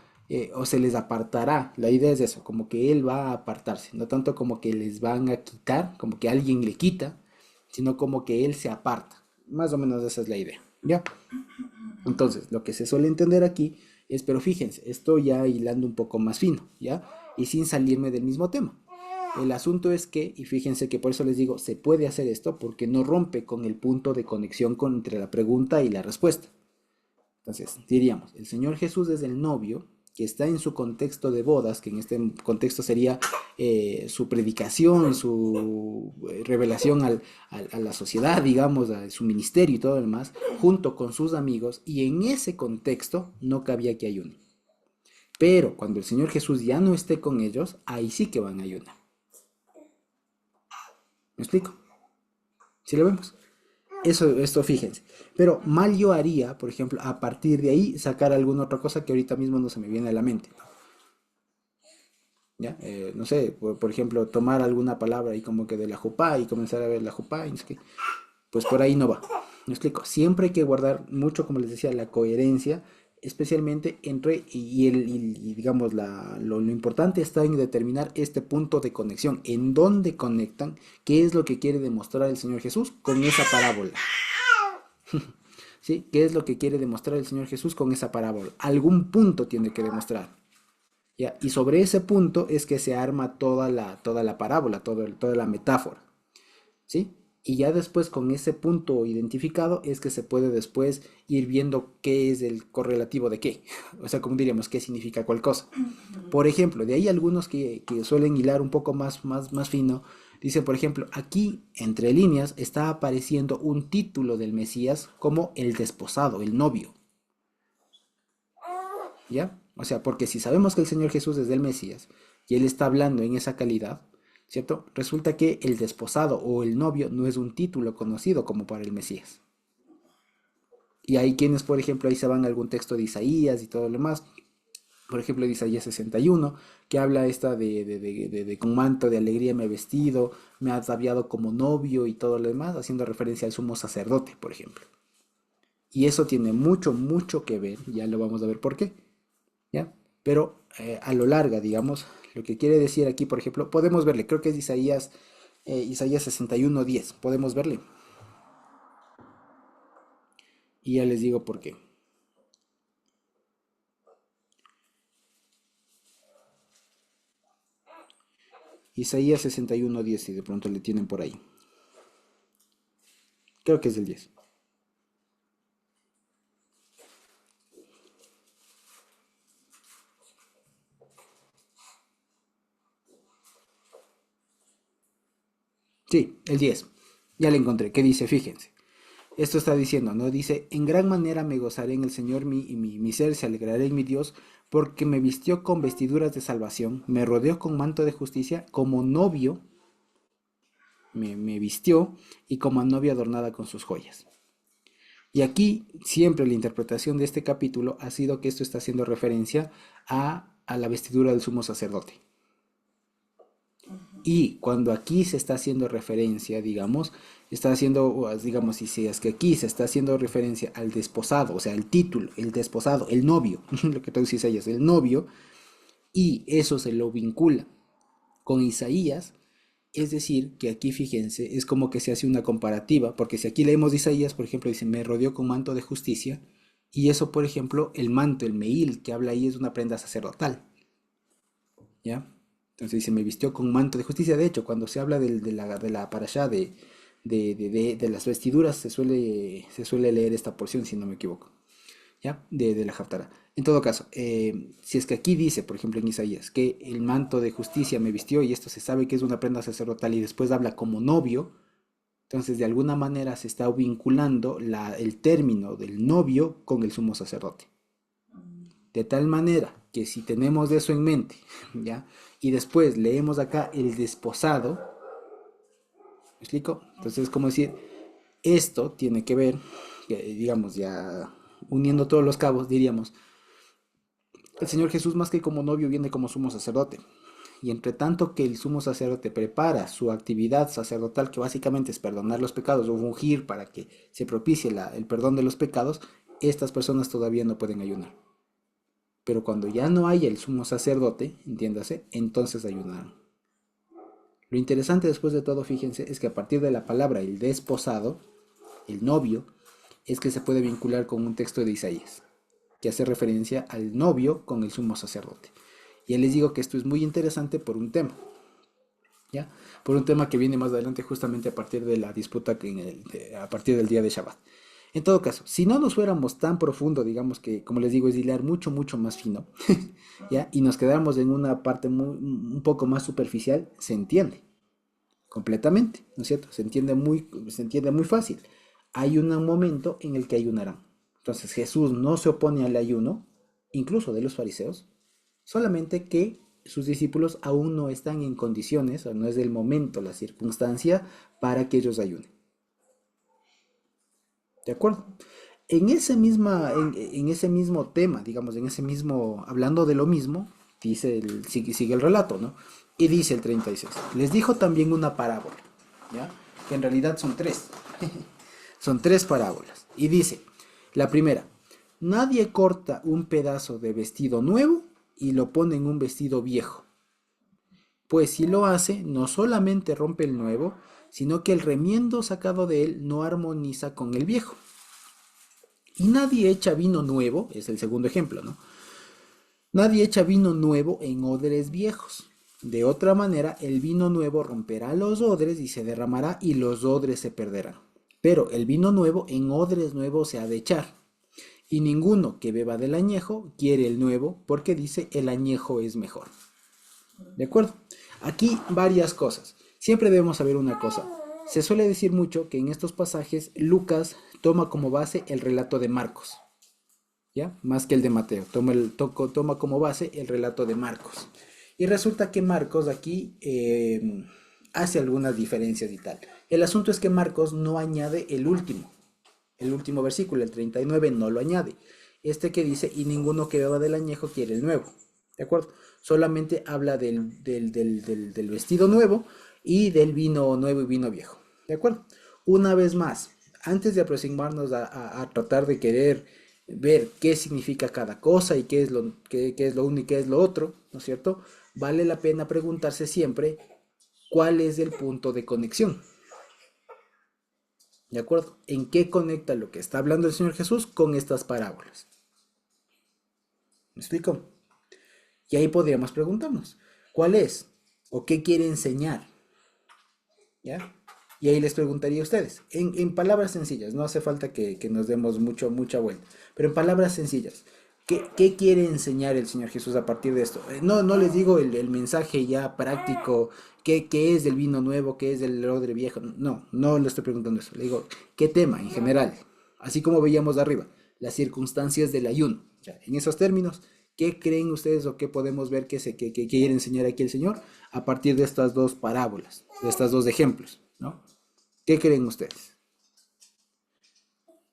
Speaker 1: o se les apartará. La idea es eso, como que él va a apartarse, no tanto como que les van a quitar, como que alguien le quita, sino como que él se aparta. Más o menos esa es la idea, ¿ya? Entonces, lo que se suele entender aquí es, pero fíjense, estoy ya hilando un poco más fino, ¿ya? Y sin salirme del mismo tema. El asunto es que, y fíjense que por eso les digo, se puede hacer esto porque no rompe con el punto de conexión entre la pregunta y la respuesta. Entonces, diríamos, el Señor Jesús es el novio que está en su contexto de bodas, que en este contexto sería su predicación, su revelación a la sociedad, digamos, a su ministerio y todo lo demás, junto con sus amigos, y en ese contexto no cabía que ayunen. Pero cuando el Señor Jesús ya no esté con ellos, ahí sí que van a ayunar. ¿Me explico? Si lo vemos. Esto fíjense. Pero mal yo haría, por ejemplo, a partir de ahí sacar alguna otra cosa que ahorita mismo no se me viene a la mente. ¿Ya? No sé, por ejemplo, tomar alguna palabra ahí como que de la jupá y comenzar a ver la jupá y no sé qué. Pues por ahí no va. Me explico. Siempre hay que guardar mucho, como les decía, la coherencia, especialmente entre, y digamos, lo importante está en determinar este punto de conexión, en dónde conectan, qué es lo que quiere demostrar el Señor Jesús con esa parábola. ¿Sí? ¿Qué es lo que quiere demostrar el Señor Jesús con esa parábola? Algún punto tiene que demostrar. ¿Ya? Y sobre ese punto es que se arma toda la parábola, toda la metáfora. ¿Sí? Y ya después con ese punto identificado es que se puede después ir viendo qué es el correlativo de qué. O sea, como diríamos, qué significa cuál cosa. Por ejemplo, de ahí algunos que suelen hilar un poco más fino, dicen, por ejemplo, aquí entre líneas está apareciendo un título del Mesías como el desposado, el novio. ¿Ya? O sea, porque si sabemos que el Señor Jesús es del Mesías y Él está hablando en esa calidad, ¿cierto? Resulta que el desposado o el novio no es un título conocido como para el Mesías. Y hay quienes, por ejemplo, ahí se van a algún texto de Isaías y todo lo demás. Por ejemplo, de Isaías 61, que habla esta de con manto de alegría me he vestido, me ha ataviado como novio y todo lo demás, haciendo referencia al sumo sacerdote, por ejemplo. Y eso tiene mucho que ver, ya lo vamos a ver por qué. ¿Ya? Pero a lo larga, digamos, lo que quiere decir aquí, por ejemplo, podemos verle, creo que es Isaías 61:10, podemos verle. Y ya les digo por qué. Isaías 61:10, si de pronto le tienen por ahí. Creo que es el 10. Sí, el 10. Ya le encontré. ¿Qué dice? Fíjense. Esto está diciendo, ¿no? Dice, en gran manera me gozaré en el Señor, mi ser se alegrará en mi Dios, porque me vistió con vestiduras de salvación, me rodeó con manto de justicia, como novio me vistió, y como novia adornada con sus joyas. Y aquí siempre la interpretación de este capítulo ha sido que esto está haciendo referencia a la vestidura del sumo sacerdote. Y cuando aquí se está haciendo referencia, digamos, está haciendo, digamos, si es que aquí se está haciendo referencia al desposado, o sea, el título, el desposado, el novio, lo que tú dices ellas, el novio, y eso se lo vincula con Isaías, es decir, que aquí fíjense, es como que se hace una comparativa, porque si aquí leemos de Isaías, por ejemplo, dice, me rodeó con manto de justicia, y eso, por ejemplo, el manto, el meil que habla ahí es una prenda sacerdotal. ¿Ya? Entonces dice, me vistió con manto de justicia. De hecho, cuando se habla de la parashá de las vestiduras, se suele leer esta porción, si no me equivoco. ¿Ya? De la Haftarah. En todo caso, si es que aquí dice, por ejemplo, en Isaías, que el manto de justicia me vistió y esto se sabe que es una prenda sacerdotal y después habla como novio, entonces de alguna manera se está vinculando el término del novio con el sumo sacerdote. De tal manera que si tenemos eso en mente, ¿ya? Y después leemos acá el desposado, ¿me explico? Entonces es como decir, esto tiene que ver, digamos, ya uniendo todos los cabos, diríamos, el Señor Jesús más que como novio viene como sumo sacerdote. Y entre tanto que el sumo sacerdote prepara su actividad sacerdotal, que básicamente es perdonar los pecados o ungir para que se propicie el perdón de los pecados, estas personas todavía no pueden ayunar. Pero cuando ya no haya el sumo sacerdote, entiéndase, entonces ayunarán. Lo interesante después de todo, fíjense, es que a partir de la palabra el desposado, el novio, es que se puede vincular con un texto de Isaías, que hace referencia al novio con el sumo sacerdote. Y ya les digo que esto es muy interesante por un tema, ¿ya? Por un tema que viene más adelante justamente a partir de la disputa a partir del día de Shabbat. En todo caso, si no nos fuéramos tan profundo, digamos que, como les digo, es hilar mucho, mucho más fino, ¿ya? Y nos quedáramos en una parte un poco más superficial, se entiende completamente, ¿no es cierto? Se entiende muy fácil. Hay un momento en el que ayunarán. Entonces Jesús no se opone al ayuno, incluso de los fariseos, solamente que sus discípulos aún no están en condiciones, o no es el momento, la circunstancia, para que ellos ayunen. ¿De acuerdo? En ese mismo tema, digamos, en ese mismo, hablando de lo mismo, sigue el relato, ¿no? Y dice el 36, les dijo también una parábola, ¿ya? Que en realidad son tres, son tres parábolas. Y dice, la primera, nadie corta un pedazo de vestido nuevo y lo pone en un vestido viejo, pues si lo hace, no solamente rompe el nuevo, sino que el remiendo sacado de él no armoniza con el viejo. Y nadie echa vino nuevo, es el segundo ejemplo, ¿no? Nadie echa vino nuevo en odres viejos. De otra manera, el vino nuevo romperá los odres y se derramará y los odres se perderán. Pero el vino nuevo en odres nuevos se ha de echar. Y ninguno que beba del añejo quiere el nuevo porque dice el añejo es mejor. ¿De acuerdo? Aquí varias cosas. Siempre debemos saber una cosa. Se suele decir mucho que en estos pasajes Lucas toma como base el relato de Marcos. ¿Ya? Más que el de Mateo. Toma como base el relato de Marcos. Y resulta que Marcos aquí hace algunas diferencias y tal. El asunto es que Marcos no añade el último versículo, el 39 no lo añade. Este que dice, y ninguno que beba del añejo quiere el nuevo. ¿De acuerdo? Solamente habla del vestido nuevo y del vino nuevo y vino viejo. ¿De acuerdo? Una vez más, antes de aproximarnos a tratar de querer ver qué significa cada cosa y qué es lo uno y qué es lo otro, ¿no es cierto? Vale la pena preguntarse siempre cuál es el punto de conexión. ¿De acuerdo? ¿En qué conecta lo que está hablando el Señor Jesús con estas parábolas? ¿Me explico? Y ahí podríamos preguntarnos, ¿cuál es? ¿O qué quiere enseñar? ¿Ya? Y ahí les preguntaría a ustedes, en palabras sencillas, no hace falta que nos demos mucha vuelta, pero en palabras sencillas, ¿qué quiere enseñar el Señor Jesús a partir de esto? No les digo el mensaje ya práctico, qué es del vino nuevo, qué es del odre viejo, no le estoy preguntando eso, le digo, ¿qué tema en general? Así como veíamos de arriba, las circunstancias del ayuno. O sea, en esos términos, ¿qué creen ustedes o qué podemos ver que quiere enseñar aquí el Señor a partir de estas dos parábolas, de estos dos ejemplos, ¿no? ¿Qué creen ustedes?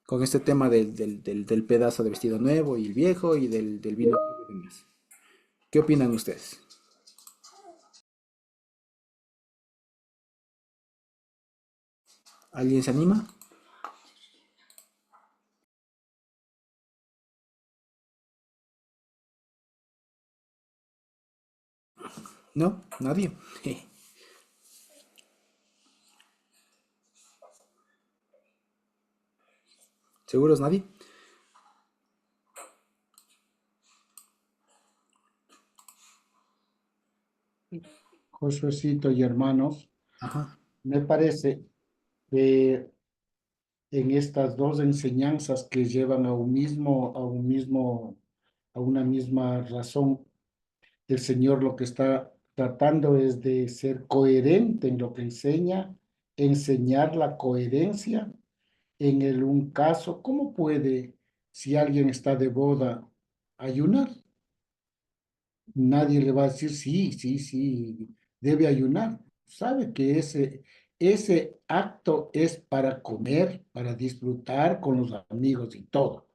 Speaker 1: Con este tema del pedazo de vestido nuevo y el viejo y del vino y demás. ¿Qué opinan ustedes? ¿Alguien se anima? ¿No? ¿Nadie? ¿Seguros nadie?
Speaker 2: Josuecito y hermanos,
Speaker 1: Ajá.
Speaker 2: me parece que en estas dos enseñanzas que llevan a una misma razón, el Señor lo que está tratando es de ser coherente en lo que enseña, enseñar la coherencia. En un caso, ¿cómo puede, si alguien está de boda, ayunar? Nadie le va a decir, sí, debe ayunar. Sabe que ese acto es para comer, para disfrutar con los amigos y todo.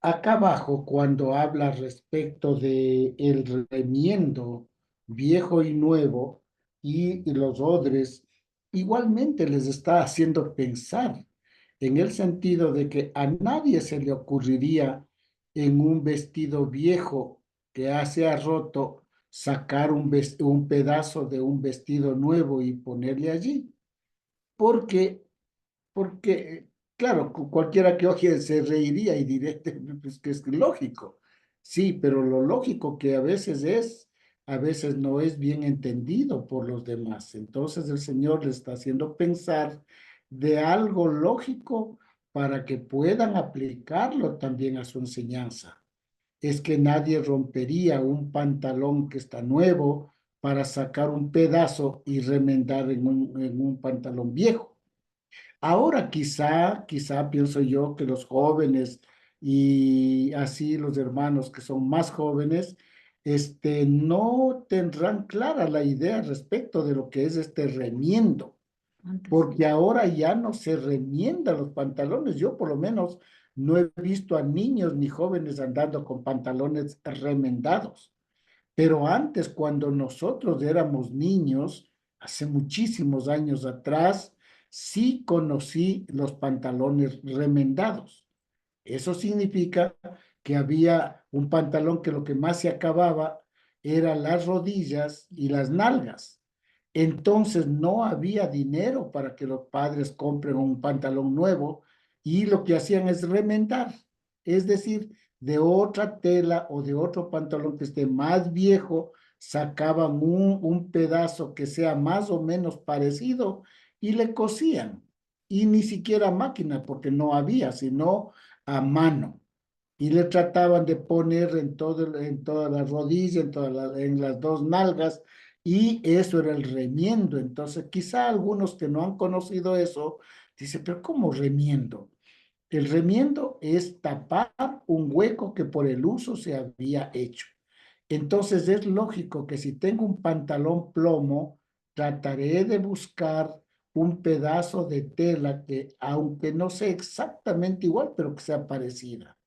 Speaker 2: Acá abajo, cuando habla respecto de el remiendo viejo y nuevo y los odres, igualmente les está haciendo pensar en el sentido de que a nadie se le ocurriría en un vestido viejo que se ha roto sacar un pedazo de un vestido nuevo y ponerle allí, porque porque, claro, cualquiera que oye se reiría y diré, pues que es lógico. Sí, pero lo lógico que a veces no es bien entendido por los demás. Entonces el Señor le está haciendo pensar de algo lógico para que puedan aplicarlo también a su enseñanza. Es que nadie rompería un pantalón que está nuevo para sacar un pedazo y remendar en un pantalón viejo. Ahora quizá pienso yo que los jóvenes y así los hermanos que son más jóvenes, no tendrán clara la idea respecto de lo que es este remiendo,
Speaker 3: Antes sí.
Speaker 2: porque ahora ya no se remiendan los pantalones. Yo por lo menos no he visto a niños ni jóvenes andando con pantalones remendados. Pero antes, cuando nosotros éramos niños, hace muchísimos años atrás, sí conocí los pantalones remendados. Eso significa que había un pantalón que lo que más se acababa eran las rodillas y las nalgas. Entonces no había dinero para que los padres compren un pantalón nuevo y lo que hacían es remendar, es decir, de otra tela o de otro pantalón que esté más viejo, sacaban un pedazo que sea más o menos parecido y le cosían. Y ni siquiera máquina, porque no había, sino a mano. Y le trataban de poner en todas las rodillas, en las dos nalgas, y eso era el remiendo. Entonces, quizá algunos que no han conocido eso, dicen, pero ¿cómo remiendo? El remiendo es tapar un hueco que por el uso se había hecho. Entonces es lógico que si tengo un pantalón plomo, trataré de buscar un pedazo de tela que, aunque no sea exactamente igual, pero que sea parecida.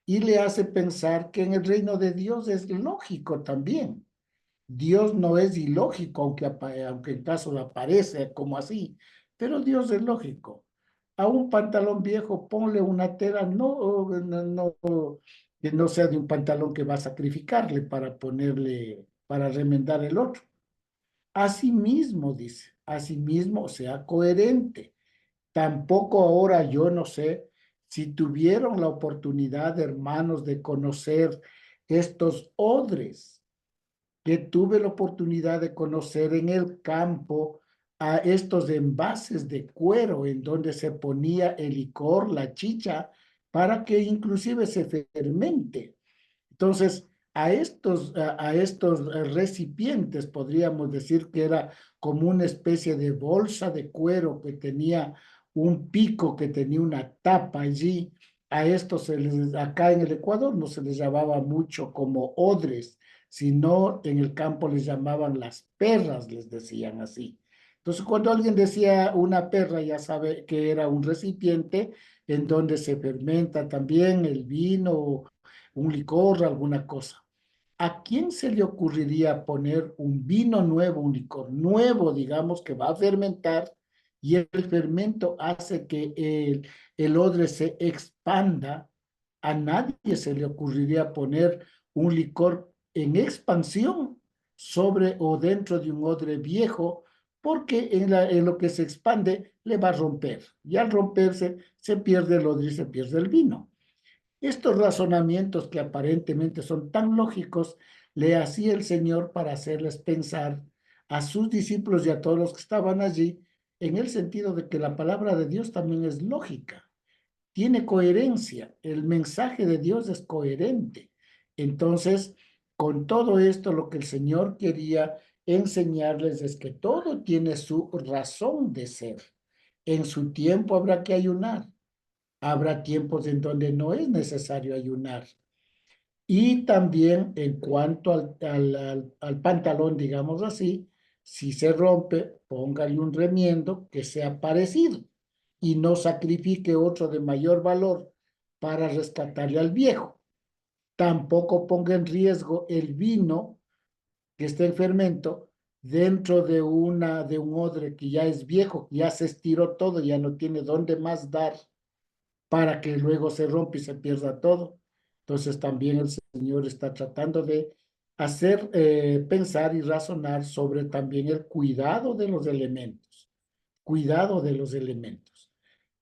Speaker 2: Y le hace pensar que en el reino de Dios es lógico también. Dios no es ilógico, aunque en caso aparece como así, pero Dios es lógico. A un pantalón viejo ponle una tela, que no sea de un pantalón que va a sacrificarle para ponerle, para remendar el otro. Asimismo, dice, asimismo sea coherente. Tampoco ahora yo no sé si tuvieron la oportunidad, hermanos, de conocer estos odres que tuve la oportunidad de conocer en el campo a estos envases de cuero en donde se ponía el licor, la chicha, para que inclusive se fermente. Entonces, a estos recipientes podríamos decir que era como una especie de bolsa de cuero que tenía un pico, que tenía una tapa allí. A estos acá en el Ecuador no se les llamaba mucho como odres, sino en el campo les llamaban las perras, les decían así. Entonces, cuando alguien decía una perra, ya sabe que era un recipiente en donde se fermenta también el vino, un licor, alguna cosa. ¿A quién se le ocurriría poner un vino nuevo, un licor nuevo, digamos, que va a fermentar y el fermento hace que el odre se expanda? A nadie se le ocurriría poner un licor en expansión sobre o dentro de un odre viejo, porque en lo que se expande le va a romper. Y al romperse se pierde el odre y se pierde el vino. Estos razonamientos que aparentemente son tan lógicos, le hacía el Señor para hacerles pensar a sus discípulos y a todos los que estaban allí, en el sentido de que la palabra de Dios también es lógica, tiene coherencia, el mensaje de Dios es coherente. Entonces, con todo esto, lo que el Señor quería enseñarles es que todo tiene su razón de ser. En su tiempo habrá que ayunar. Habrá tiempos en donde no es necesario ayunar. Y también en cuanto al pantalón, digamos así, si se rompe, póngale un remiendo que sea parecido y no sacrifique otro de mayor valor para rescatarle al viejo. Tampoco ponga en riesgo el vino que está en fermento dentro de un odre que ya es viejo, que ya se estiró todo, ya no tiene dónde más dar para que luego se rompa y se pierda todo. Entonces también el Señor está tratando de hacer pensar y razonar sobre también el cuidado de los elementos,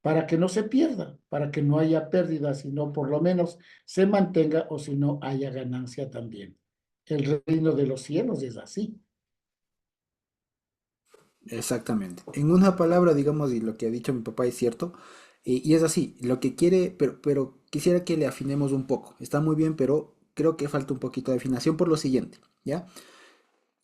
Speaker 2: para que no se pierda, para que no haya pérdida, sino por lo menos se mantenga o si no haya ganancia también. El reino de los cielos es así.
Speaker 1: Exactamente. En una palabra, digamos, y lo que ha dicho mi papá es cierto, Y es así, lo que quiere, pero quisiera que le afinemos un poco. Está muy bien, pero creo que falta un poquito de afinación por lo siguiente, ¿ya?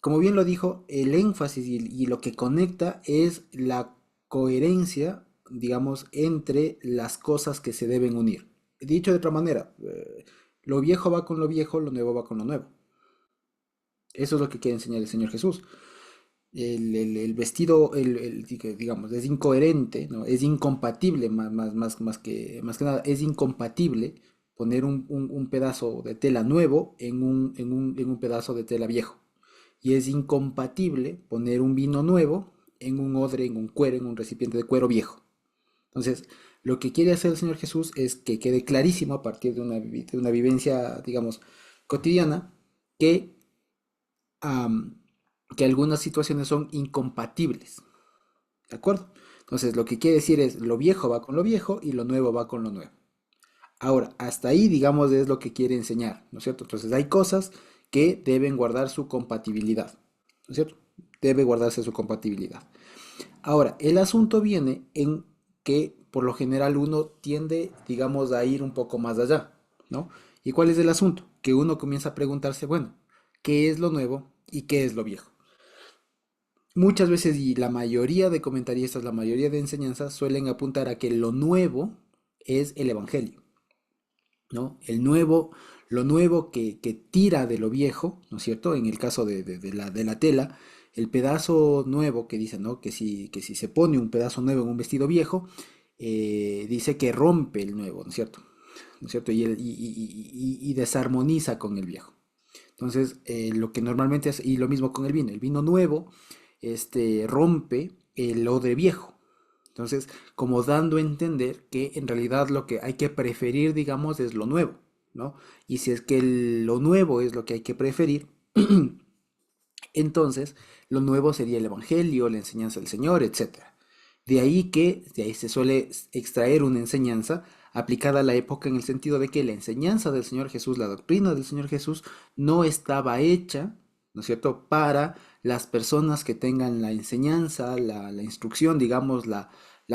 Speaker 1: Como bien lo dijo, el énfasis y lo que conecta es la coherencia, digamos, entre las cosas que se deben unir. Dicho de otra manera, lo viejo va con lo viejo, lo nuevo va con lo nuevo. Eso es lo que quiere enseñar el Señor Jesús. El vestido, digamos, es incoherente, ¿no? Es incompatible, más que nada, es incompatible poner un pedazo de tela nuevo en un pedazo de tela viejo. Y es incompatible poner un vino nuevo en un odre, en un cuero, en un recipiente de cuero viejo. Entonces, lo que quiere hacer el Señor Jesús es que quede clarísimo a partir de una vivencia, digamos, cotidiana, que que algunas situaciones son incompatibles, ¿de acuerdo? Entonces, lo que quiere decir es lo viejo va con lo viejo y lo nuevo va con lo nuevo. Ahora, hasta ahí, digamos, es lo que quiere enseñar, ¿no es cierto? Entonces, hay cosas que deben guardar su compatibilidad, ¿no es cierto? Debe guardarse su compatibilidad. Ahora, el asunto viene en que por lo general uno tiende, digamos, a ir un poco más allá, ¿no? ¿Y cuál es el asunto? Que uno comienza a preguntarse, bueno, ¿qué es lo nuevo y qué es lo viejo? Muchas veces, y la mayoría de comentaristas, la mayoría de enseñanzas suelen apuntar a que lo nuevo es el evangelio, ¿no? Lo nuevo que tira de lo viejo, ¿no es cierto? En el caso de la tela, el pedazo nuevo que dice, ¿no? Que si se pone un pedazo nuevo en un vestido viejo, dice que rompe el nuevo, ¿no es cierto? ¿No es cierto? Y desarmoniza con el viejo. Entonces, lo que normalmente es, y lo mismo con el vino nuevo, rompe el odre viejo. Entonces, como dando a entender que en realidad lo que hay que preferir, digamos, es lo nuevo, ¿no? Y si es que lo nuevo es lo que hay que preferir, entonces lo nuevo sería el Evangelio, la enseñanza del Señor, etcétera. De ahí se suele extraer una enseñanza aplicada a la época en el sentido de que la enseñanza del Señor Jesús, la doctrina del Señor Jesús, no estaba hecha, ¿no es cierto?, para las personas que tengan la enseñanza, la instrucción, digamos, la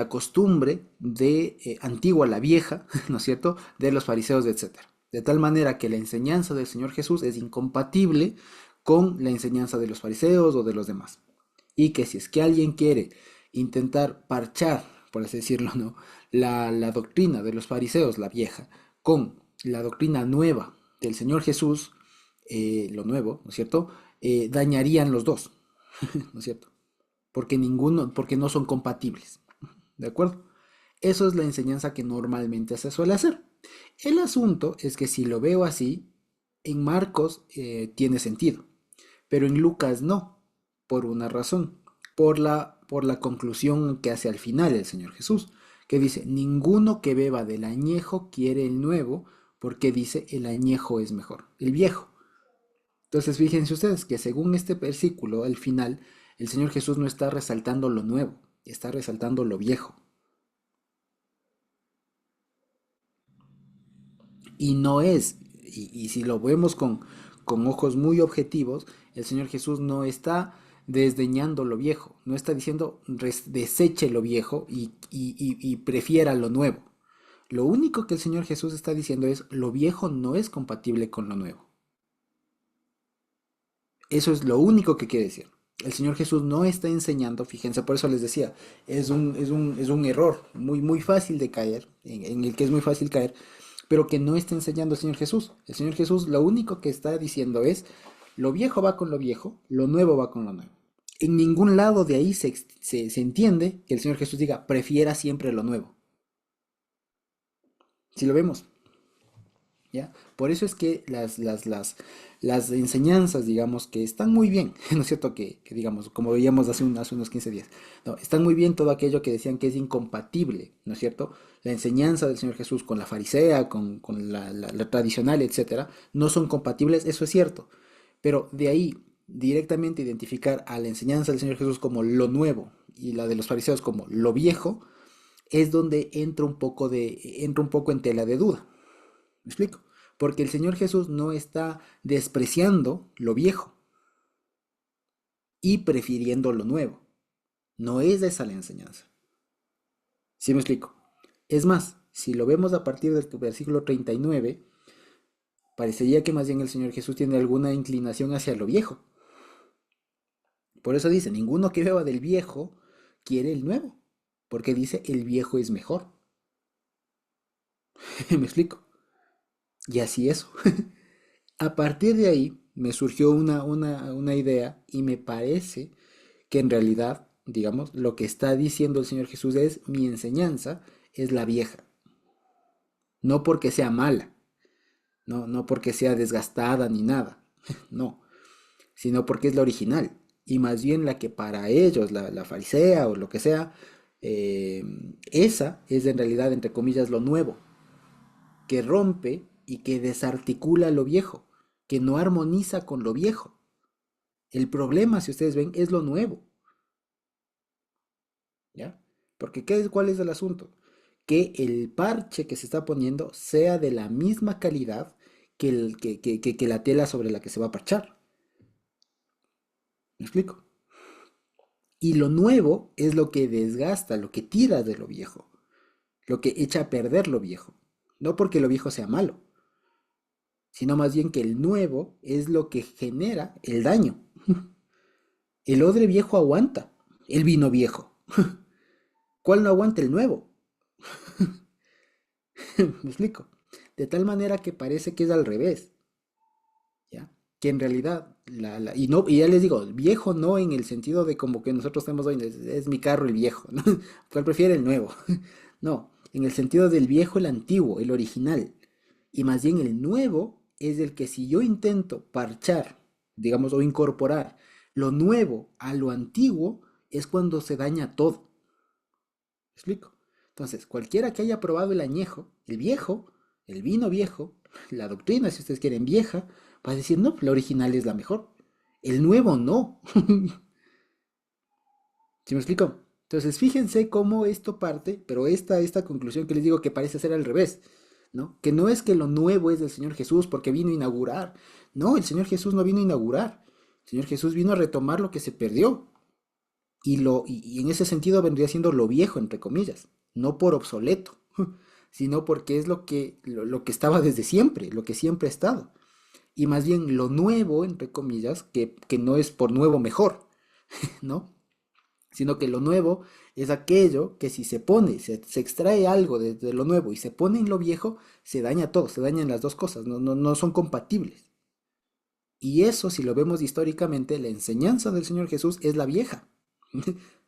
Speaker 1: costumbre de antigua, la vieja, ¿no es cierto?, de los fariseos, etcétera. De tal manera que la enseñanza del Señor Jesús es incompatible con la enseñanza de los fariseos o de los demás. Y que si es que alguien quiere intentar parchar, por así decirlo, ¿no? la doctrina de los fariseos, la vieja, con la doctrina nueva del Señor Jesús, lo nuevo, ¿no es cierto? Dañarían los dos, ¿no es cierto? Porque no son compatibles, ¿de acuerdo? Eso es la enseñanza que normalmente se suele hacer. El asunto es que si lo veo así, en Marcos tiene sentido, pero en Lucas no, por una razón, por la conclusión que hace al final el Señor Jesús, que dice, ninguno que beba del añejo quiere el nuevo, porque dice, el añejo es mejor, el viejo. Entonces fíjense ustedes que según este versículo, al final, el Señor Jesús no está resaltando lo nuevo, está resaltando lo viejo. Y no es, y si lo vemos con ojos muy objetivos, el Señor Jesús no está desdeñando lo viejo, no está diciendo deseche lo viejo y prefiera lo nuevo. Lo único que el Señor Jesús está diciendo es lo viejo no es compatible con lo nuevo. Eso es lo único que quiere decir. El Señor Jesús no está enseñando, fíjense, por eso les decía, es un error muy, muy fácil de caer, en el que es muy fácil caer, pero que no está enseñando el Señor Jesús. El Señor Jesús lo único que está diciendo es, lo viejo va con lo viejo, lo nuevo va con lo nuevo. En ningún lado de ahí se entiende que el Señor Jesús diga, prefiera siempre lo nuevo. Si lo vemos, ¿ya? Por eso es que las enseñanzas, digamos, que están muy bien, ¿no es cierto? Que digamos, como veíamos hace unos 15 días, no, están muy bien todo aquello que decían que es incompatible, ¿no es cierto? La enseñanza del Señor Jesús con la farisea, con la tradicional, etcétera, no son compatibles, eso es cierto. Pero de ahí directamente identificar a la enseñanza del Señor Jesús como lo nuevo y la de los fariseos como lo viejo, es donde entra un poco en tela de duda. ¿Me explico? Porque el Señor Jesús no está despreciando lo viejo y prefiriendo lo nuevo. No es esa la enseñanza. ¿Sí me explico? Es más, si lo vemos a partir del versículo 39, parecería que más bien el Señor Jesús tiene alguna inclinación hacia lo viejo. Por eso dice, ninguno que beba del viejo quiere el nuevo, porque dice, el viejo es mejor. ¿Me explico? Y así eso. A partir de ahí me surgió una idea y me parece que en realidad, digamos, lo que está diciendo el Señor Jesús es, mi enseñanza es la vieja. No porque sea mala, no porque sea desgastada ni nada, no, sino porque es la original. Y más bien la que para ellos, la farisea o lo que sea, eh, esa es en realidad, entre comillas, lo nuevo, que rompe y que desarticula lo viejo, que no armoniza con lo viejo. El problema, si ustedes ven, es lo nuevo, ¿ya? Porque ¿cuál es el asunto? Que el parche que se está poniendo sea de la misma calidad que la tela sobre la que se va a parchar. ¿Me explico? Y lo nuevo es lo que desgasta, lo que tira de lo viejo, lo que echa a perder lo viejo. No porque lo viejo sea malo, sino más bien que el nuevo es lo que genera el daño. El odre viejo aguanta, el vino viejo. ¿Cuál no aguanta el nuevo? ¿Me explico? De tal manera que parece que es al revés, ¿ya? Que en realidad, y, no, y ya les digo, viejo no en el sentido de como que nosotros tenemos hoy, es mi carro el viejo, ¿no? ¿Cuál prefiere el nuevo? No, en el sentido del viejo el antiguo, el original. Y más bien el nuevo es el que si yo intento parchar, digamos, o incorporar lo nuevo a lo antiguo, es cuando se daña todo. ¿Me explico? Entonces, cualquiera que haya probado el añejo, el viejo, el vino viejo, la doctrina, si ustedes quieren, vieja, va a decir, no, la original es la mejor. El nuevo no. ¿Sí me explico? Entonces, fíjense cómo esto parte, pero esta conclusión que les digo que parece ser al revés, ¿no? Que no es que lo nuevo es del Señor Jesús porque vino a inaugurar. No, el Señor Jesús no vino a inaugurar. El Señor Jesús vino a retomar lo que se perdió. Y en ese sentido vendría siendo lo viejo, entre comillas, no por obsoleto, sino porque es lo que estaba desde siempre, lo que siempre ha estado. Y más bien lo nuevo, entre comillas, que no es por nuevo mejor, ¿no? Sino que lo nuevo es aquello que si se pone, se extrae algo de lo nuevo y se pone en lo viejo, se daña todo, se dañan las dos cosas, no son compatibles. Y eso, si lo vemos históricamente, la enseñanza del Señor Jesús es la vieja.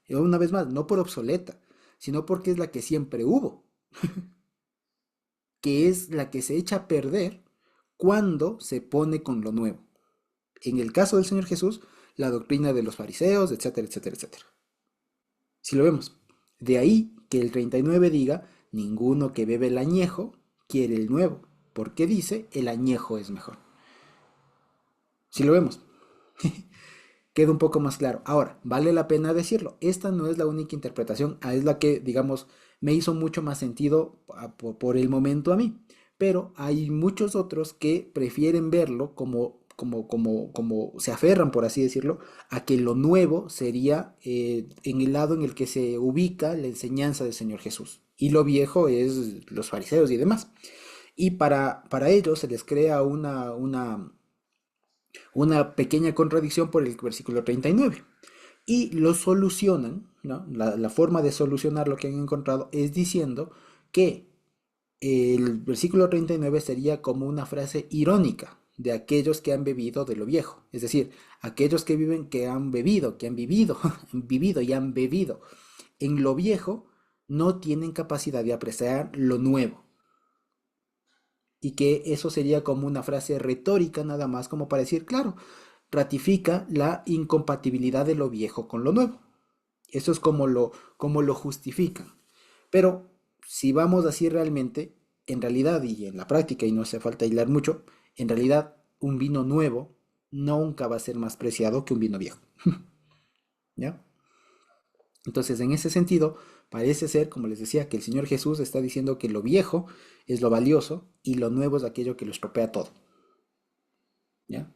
Speaker 1: Una vez más, no por obsoleta, sino porque es la que siempre hubo, que es la que se echa a perder cuando se pone con lo nuevo. En el caso del Señor Jesús, la doctrina de los fariseos, etcétera, etcétera, etcétera. Si lo vemos, de ahí que el 39 diga, ninguno que bebe el añejo quiere el nuevo, porque dice, el añejo es mejor. Si lo vemos, queda un poco más claro. Ahora, vale la pena decirlo, esta no es la única interpretación, es la que, digamos, me hizo mucho más sentido por el momento a mí, pero hay muchos otros que prefieren verlo como se aferran, por así decirlo, a que lo nuevo sería en el lado en el que se ubica la enseñanza del Señor Jesús, y lo viejo es los fariseos y demás. Y para ellos se les crea una pequeña contradicción por el versículo 39. Y lo solucionan, ¿no? La forma de solucionar lo que han encontrado es diciendo que el versículo 39 sería como una frase irónica de aquellos que han bebido de lo viejo. Es decir, aquellos que viven, que han bebido, que han vivido, han vivido y han bebido en lo viejo, no tienen capacidad de apreciar lo nuevo. Y que eso sería como una frase retórica nada más como para decir, claro, ratifica la incompatibilidad de lo viejo con lo nuevo. Eso es como lo justifican. Pero si vamos así realmente, en realidad y en la práctica, y no hace falta hilar mucho, en realidad un vino nuevo nunca va a ser más preciado que un vino viejo. ¿Ya? Entonces, en ese sentido, parece ser, como les decía, que el Señor Jesús está diciendo que lo viejo es lo valioso y lo nuevo es aquello que lo estropea todo. ¿Ya?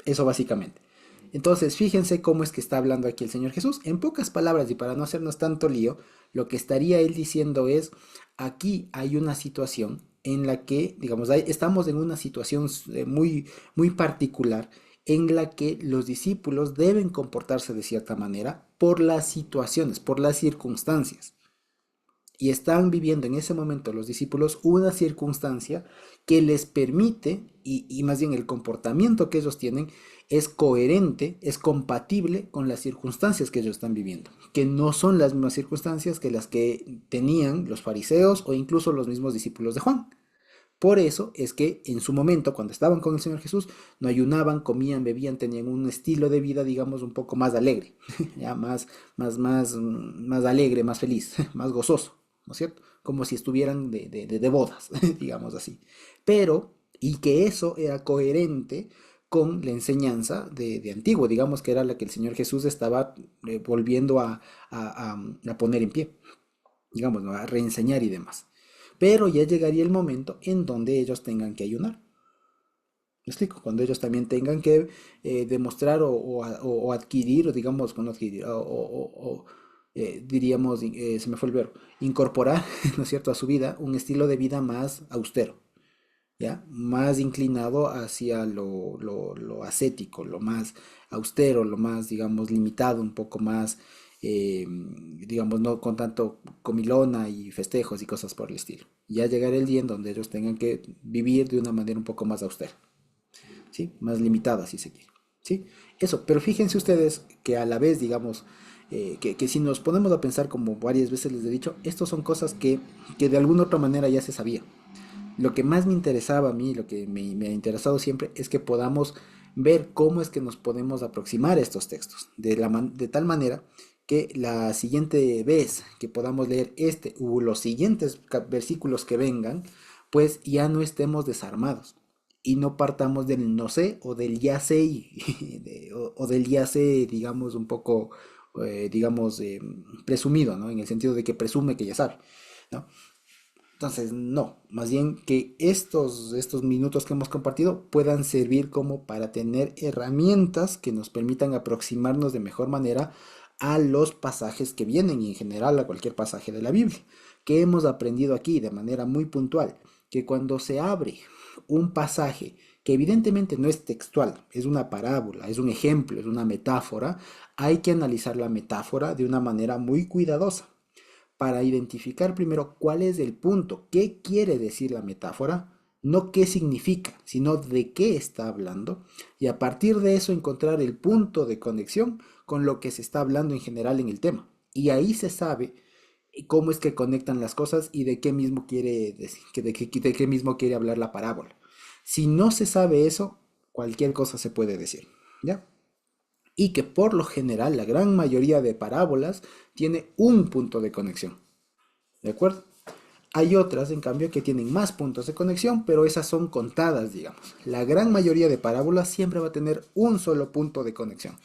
Speaker 1: Eso básicamente. Entonces, fíjense cómo es que está hablando aquí el Señor Jesús. En pocas palabras, y para no hacernos tanto lío, lo que estaría él diciendo es, aquí hay una situación en la que, digamos, estamos en una situación muy, muy particular en la que los discípulos deben comportarse de cierta manera por las situaciones, por las circunstancias. Y están viviendo en ese momento los discípulos una circunstancia que les permite, y más bien el comportamiento que ellos tienen, es coherente, es compatible con las circunstancias que ellos están viviendo, que no son las mismas circunstancias que las que tenían los fariseos o incluso los mismos discípulos de Juan. Por eso es que en su momento, cuando estaban con el Señor Jesús, no ayunaban, comían, bebían, tenían un estilo de vida, digamos, un poco más alegre, ya más alegre, más feliz, más gozoso, ¿no es cierto? Como si estuvieran de bodas, digamos así. Pero, y que eso era coherente con la enseñanza de antiguo, digamos que era la que el Señor Jesús estaba volviendo a poner en pie, digamos, ¿no? A reenseñar y demás. Pero ya llegaría el momento en donde ellos tengan que ayunar. ¿Me explico? Cuando ellos también tengan que demostrar o adquirir, o digamos, no adquirir, diríamos, se me fue el verbo, incorporar, ¿no es cierto?, a su vida un estilo de vida más austero, ¿ya? Más inclinado hacia lo ascético, lo más austero, lo más, digamos, limitado, un poco más, digamos, no con tanto comilona y festejos y cosas por el estilo. Ya llegará el día en donde ellos tengan que vivir de una manera un poco más austera, ¿sí? Más limitada, si se quiere, ¿sí? Eso, pero fíjense ustedes que a la vez, digamos, que si nos ponemos a pensar, como varias veces les he dicho, estos son cosas que de alguna otra manera ya se sabía. Lo que más me interesaba a mí, lo que me ha interesado siempre, es que podamos ver cómo es que nos podemos aproximar a estos textos, de tal manera que la siguiente vez que podamos leer este u los siguientes versículos que vengan, pues ya no estemos desarmados y no partamos del no sé o del ya sé o del ya sé, digamos, un poco, digamos, presumido, ¿no? En el sentido de que presume que ya sabe, ¿no? Entonces, no, más bien que estos minutos que hemos compartido puedan servir como para tener herramientas que nos permitan aproximarnos de mejor manera a los pasajes que vienen y en general a cualquier pasaje de la Biblia. Que hemos aprendido aquí de manera muy puntual, que cuando se abre un pasaje que evidentemente no es textual, es una parábola, es un ejemplo, es una metáfora, hay que analizar la metáfora de una manera muy cuidadosa para identificar primero cuál es el punto, qué quiere decir la metáfora, no qué significa, sino de qué está hablando, y a partir de eso encontrar el punto de conexión con lo que se está hablando en general en el tema. Y ahí se sabe cómo es que conectan las cosas y de qué mismo quiere decir, de qué mismo quiere hablar la parábola. Si no se sabe eso, cualquier cosa se puede decir, ¿ya? Y que por lo general la gran mayoría de parábolas tiene un punto de conexión. ¿De acuerdo? Hay otras, en cambio, que tienen más puntos de conexión, pero esas son contadas, digamos. La gran mayoría de parábolas siempre va a tener un solo punto de conexión.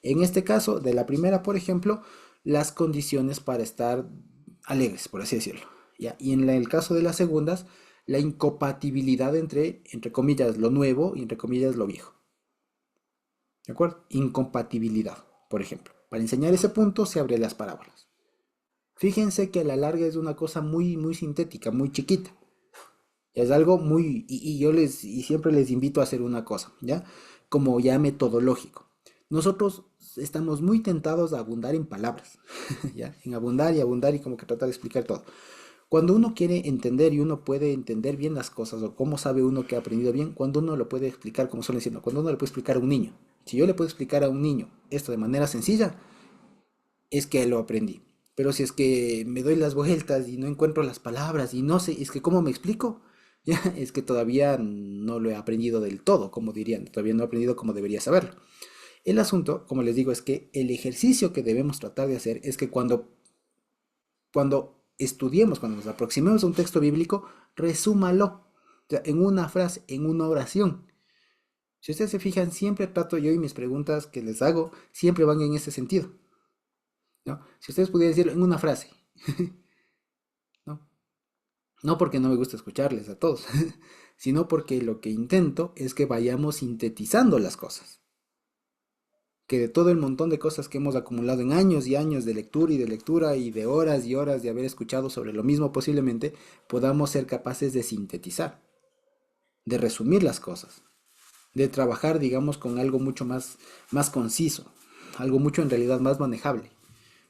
Speaker 1: En este caso, de la primera, por ejemplo, las condiciones para estar alegres, por así decirlo. ¿Ya? Y en el caso de las segundas, la incompatibilidad entre comillas, lo nuevo y entre comillas, lo viejo. ¿De acuerdo? Incompatibilidad, por ejemplo. Para enseñar ese punto se abren las parábolas. Fíjense que a la larga es una cosa muy, muy sintética, muy chiquita. Es algo muy, y siempre les invito a hacer una cosa, ¿ya? Como ya metodológico. Nosotros estamos muy tentados a abundar en palabras, ¿ya? En abundar y como que tratar de explicar todo. Cuando uno quiere entender y uno puede entender bien las cosas, o cómo sabe uno que ha aprendido bien, cuando uno lo puede explicar, como suelen decir, cuando uno le puede explicar a un niño. Si yo le puedo explicar a un niño esto de manera sencilla, es que lo aprendí. Pero si es que me doy las vueltas y no encuentro las palabras y no sé, es que cómo me explico, ya es que todavía no lo he aprendido del todo, como dirían, todavía no he aprendido como debería saberlo. El asunto, como les digo, es que el ejercicio que debemos tratar de hacer es que cuando estudiemos, cuando nos aproximemos a un texto bíblico, resúmalo, o sea, en una frase, en una oración. Si ustedes se fijan, siempre trato yo y mis preguntas que les hago siempre van en ese sentido, ¿no? Si ustedes pudieran decirlo en una frase, ¿no? No porque no me gusta escucharles a todos, sino porque lo que intento es que vayamos sintetizando las cosas, que de todo el montón de cosas que hemos acumulado en años y años de lectura y de horas y horas de haber escuchado sobre lo mismo posiblemente, podamos ser capaces de sintetizar, de resumir las cosas, de trabajar, digamos, con algo mucho más conciso, algo mucho en realidad más manejable.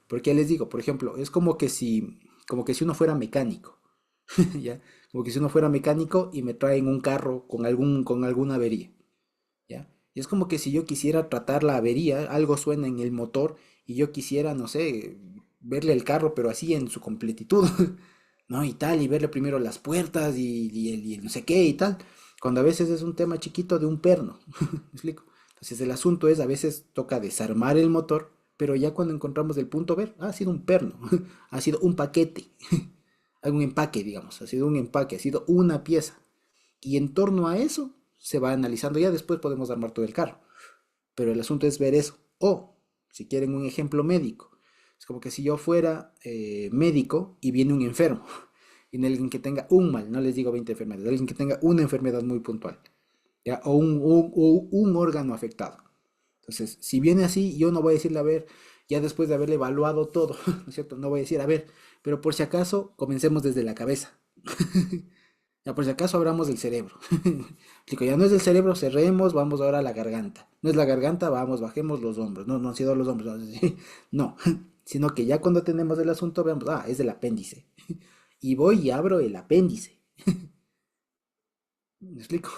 Speaker 1: Porque ya les digo, por ejemplo, es como que si uno fuera mecánico, ¿ya? Como que si uno fuera mecánico y me traen un carro con alguna avería, ¿ya? Y es como que si yo quisiera tratar la avería, algo suena en el motor y yo quisiera, no sé, verle el carro, pero así en su completitud, ¿no? Y tal, y verle primero las puertas y el no sé qué y tal, cuando a veces es un tema chiquito de un perno, ¿me explico? Entonces el asunto es, a veces toca desarmar el motor, pero ya cuando encontramos el punto ver, ha sido un perno, ha sido un paquete, algún empaque, digamos, ha sido un empaque, ha sido una pieza. Y en torno a eso se va analizando, ya después podemos armar todo el carro. Pero el asunto es ver eso. O, si quieren un ejemplo médico, es como que si yo fuera médico y viene un enfermo, y alguien que tenga un mal, no les digo 20 enfermedades, alguien que tenga una enfermedad muy puntual, ¿ya? O un órgano afectado. Entonces, si viene así, yo no voy a decirle, a ver, ya después de haberle evaluado todo, ¿no es cierto? No voy a decir, a ver, pero por si acaso, comencemos desde la cabeza. Ya por si acaso abramos el cerebro. Digo, ya no es el cerebro, cerremos, vamos ahora a la garganta. No es la garganta, vamos, bajemos los hombros. No, no han sido los hombros. No, sino que ya cuando tenemos el asunto, veamos, es el apéndice. Y voy y abro el apéndice. ¿Me explico?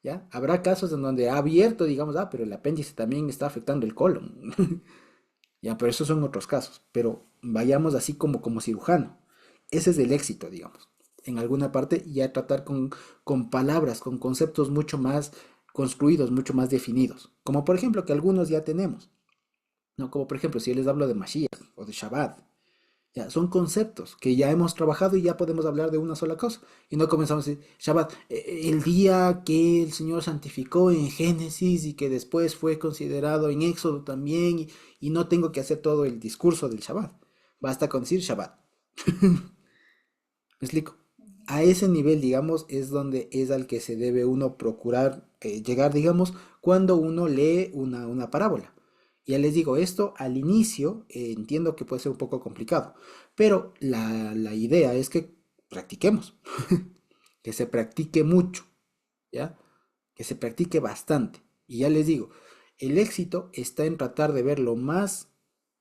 Speaker 1: ¿Ya? Habrá casos en donde ha abierto, digamos, pero el apéndice también está afectando el colon. Ya, pero esos son otros casos. Pero vayamos así como cirujano. Ese es el éxito, digamos. En alguna parte ya tratar con palabras, con conceptos mucho más construidos, mucho más definidos. Como por ejemplo que algunos ya tenemos. ¿No? Como por ejemplo, si yo les hablo de Mashiach o de Shabbat. Ya, son conceptos que ya hemos trabajado y ya podemos hablar de una sola cosa. Y no comenzamos a decir, Shabbat, el día que el Señor santificó en Génesis y que después fue considerado en Éxodo también, y no tengo que hacer todo el discurso del Shabbat. Basta con decir Shabbat. ¿Me explico? A ese nivel, digamos, es donde es al que se debe uno procurar llegar, digamos, cuando uno lee una parábola. Ya les digo, esto al inicio entiendo que puede ser un poco complicado, pero la idea es que practiquemos, que se practique mucho, ¿ya? Que se practique bastante. Y ya les digo, el éxito está en tratar de ver lo más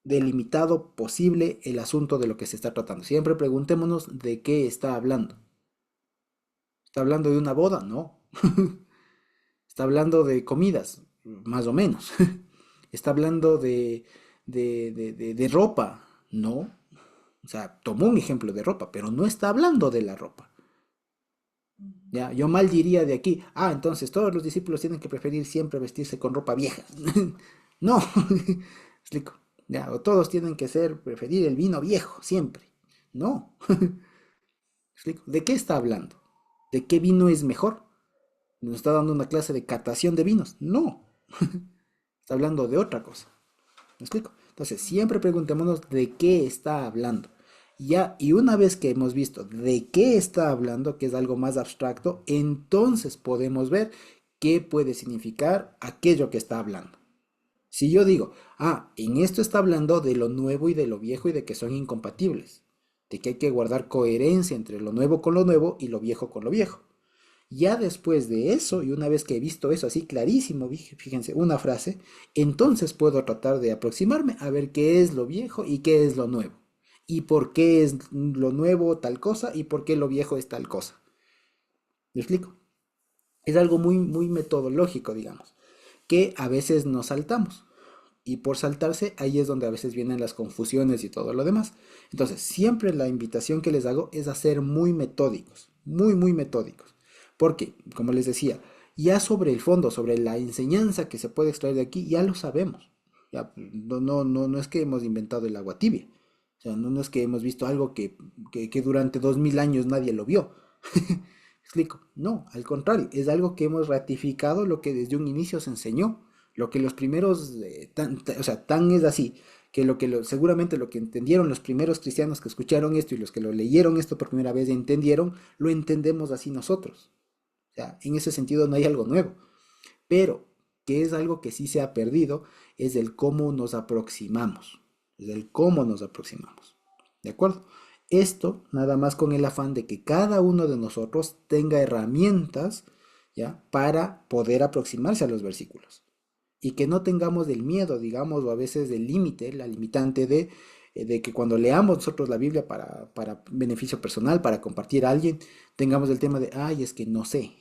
Speaker 1: delimitado posible el asunto de lo que se está tratando. Siempre preguntémonos de qué está hablando. ¿Está hablando de una boda? No. ¿Está hablando de comidas? Más o menos. ¿Está hablando de ropa? No. O sea, tomó un ejemplo de ropa, pero no está hablando de la ropa. Ya, yo mal diría de aquí, entonces todos los discípulos tienen que preferir siempre vestirse con ropa vieja. No, explico. Ya, o todos tienen que preferir el vino viejo, siempre. No, explico. ¿De qué está hablando? ¿De qué vino es mejor? ¿Nos está dando una clase de catación de vinos? No, está hablando de otra cosa. ¿Me explico? Entonces, siempre preguntémonos de qué está hablando. Ya, y una vez que hemos visto de qué está hablando, que es algo más abstracto, entonces podemos ver qué puede significar aquello que está hablando. Si yo digo, en esto está hablando de lo nuevo y de lo viejo y de que son incompatibles, de que hay que guardar coherencia entre lo nuevo con lo nuevo y lo viejo con lo viejo. Ya después de eso, y una vez que he visto eso así clarísimo, fíjense, una frase, entonces puedo tratar de aproximarme a ver qué es lo viejo y qué es lo nuevo. Y por qué es lo nuevo tal cosa y por qué lo viejo es tal cosa. ¿Me explico? Es algo muy, muy metodológico, digamos, que a veces nos saltamos. Y por saltarse, ahí es donde a veces vienen las confusiones y todo lo demás. Entonces, siempre la invitación que les hago es a ser muy metódicos, muy, muy metódicos. Porque, como les decía, ya sobre el fondo, sobre la enseñanza que se puede extraer de aquí, ya lo sabemos. Ya, no, no, no, no es que hemos inventado el agua tibia. O sea, no, no es que hemos visto algo que durante 2000 años nadie lo vio. Explico. No, al contrario, es algo que hemos ratificado lo que desde un inicio se enseñó, lo que los primeros, o sea, tan es así, que seguramente lo que entendieron los primeros cristianos que escucharon esto y los que lo leyeron esto por primera vez y entendieron, lo entendemos así nosotros. O sea, en ese sentido no hay algo nuevo. Pero, que es algo que sí se ha perdido, es el cómo nos aproximamos, es el cómo nos aproximamos, ¿de acuerdo? Esto nada más con el afán de que cada uno de nosotros tenga herramientas, ¿ya? Para poder aproximarse a los versículos y que no tengamos del miedo, digamos, o a veces del límite, la limitante de que cuando leamos nosotros la Biblia para beneficio personal, para compartir a alguien, tengamos el tema de, ay, es que no sé,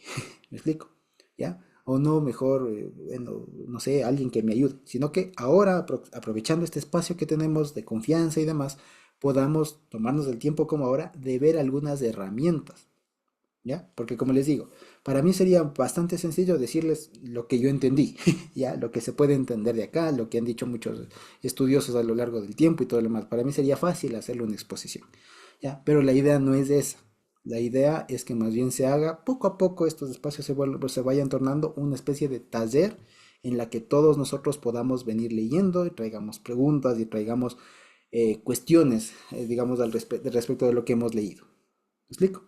Speaker 1: ¿me explico? ¿Ya? O no, mejor, bueno, no sé, alguien que me ayude, sino que ahora, aprovechando este espacio que tenemos de confianza y demás, podamos tomarnos el tiempo como ahora de ver algunas herramientas, ¿ya? Porque como les digo, para mí sería bastante sencillo decirles lo que yo entendí, ¿ya? Lo que se puede entender de acá, lo que han dicho muchos estudiosos a lo largo del tiempo y todo lo demás. Para mí sería fácil hacerle una exposición, ¿ya? Pero la idea no es esa. La idea es que más bien se haga poco a poco estos espacios se vayan tornando una especie de taller en la que todos nosotros podamos venir leyendo y traigamos preguntas y traigamos cuestiones, digamos, respecto de lo que hemos leído. ¿Me explico?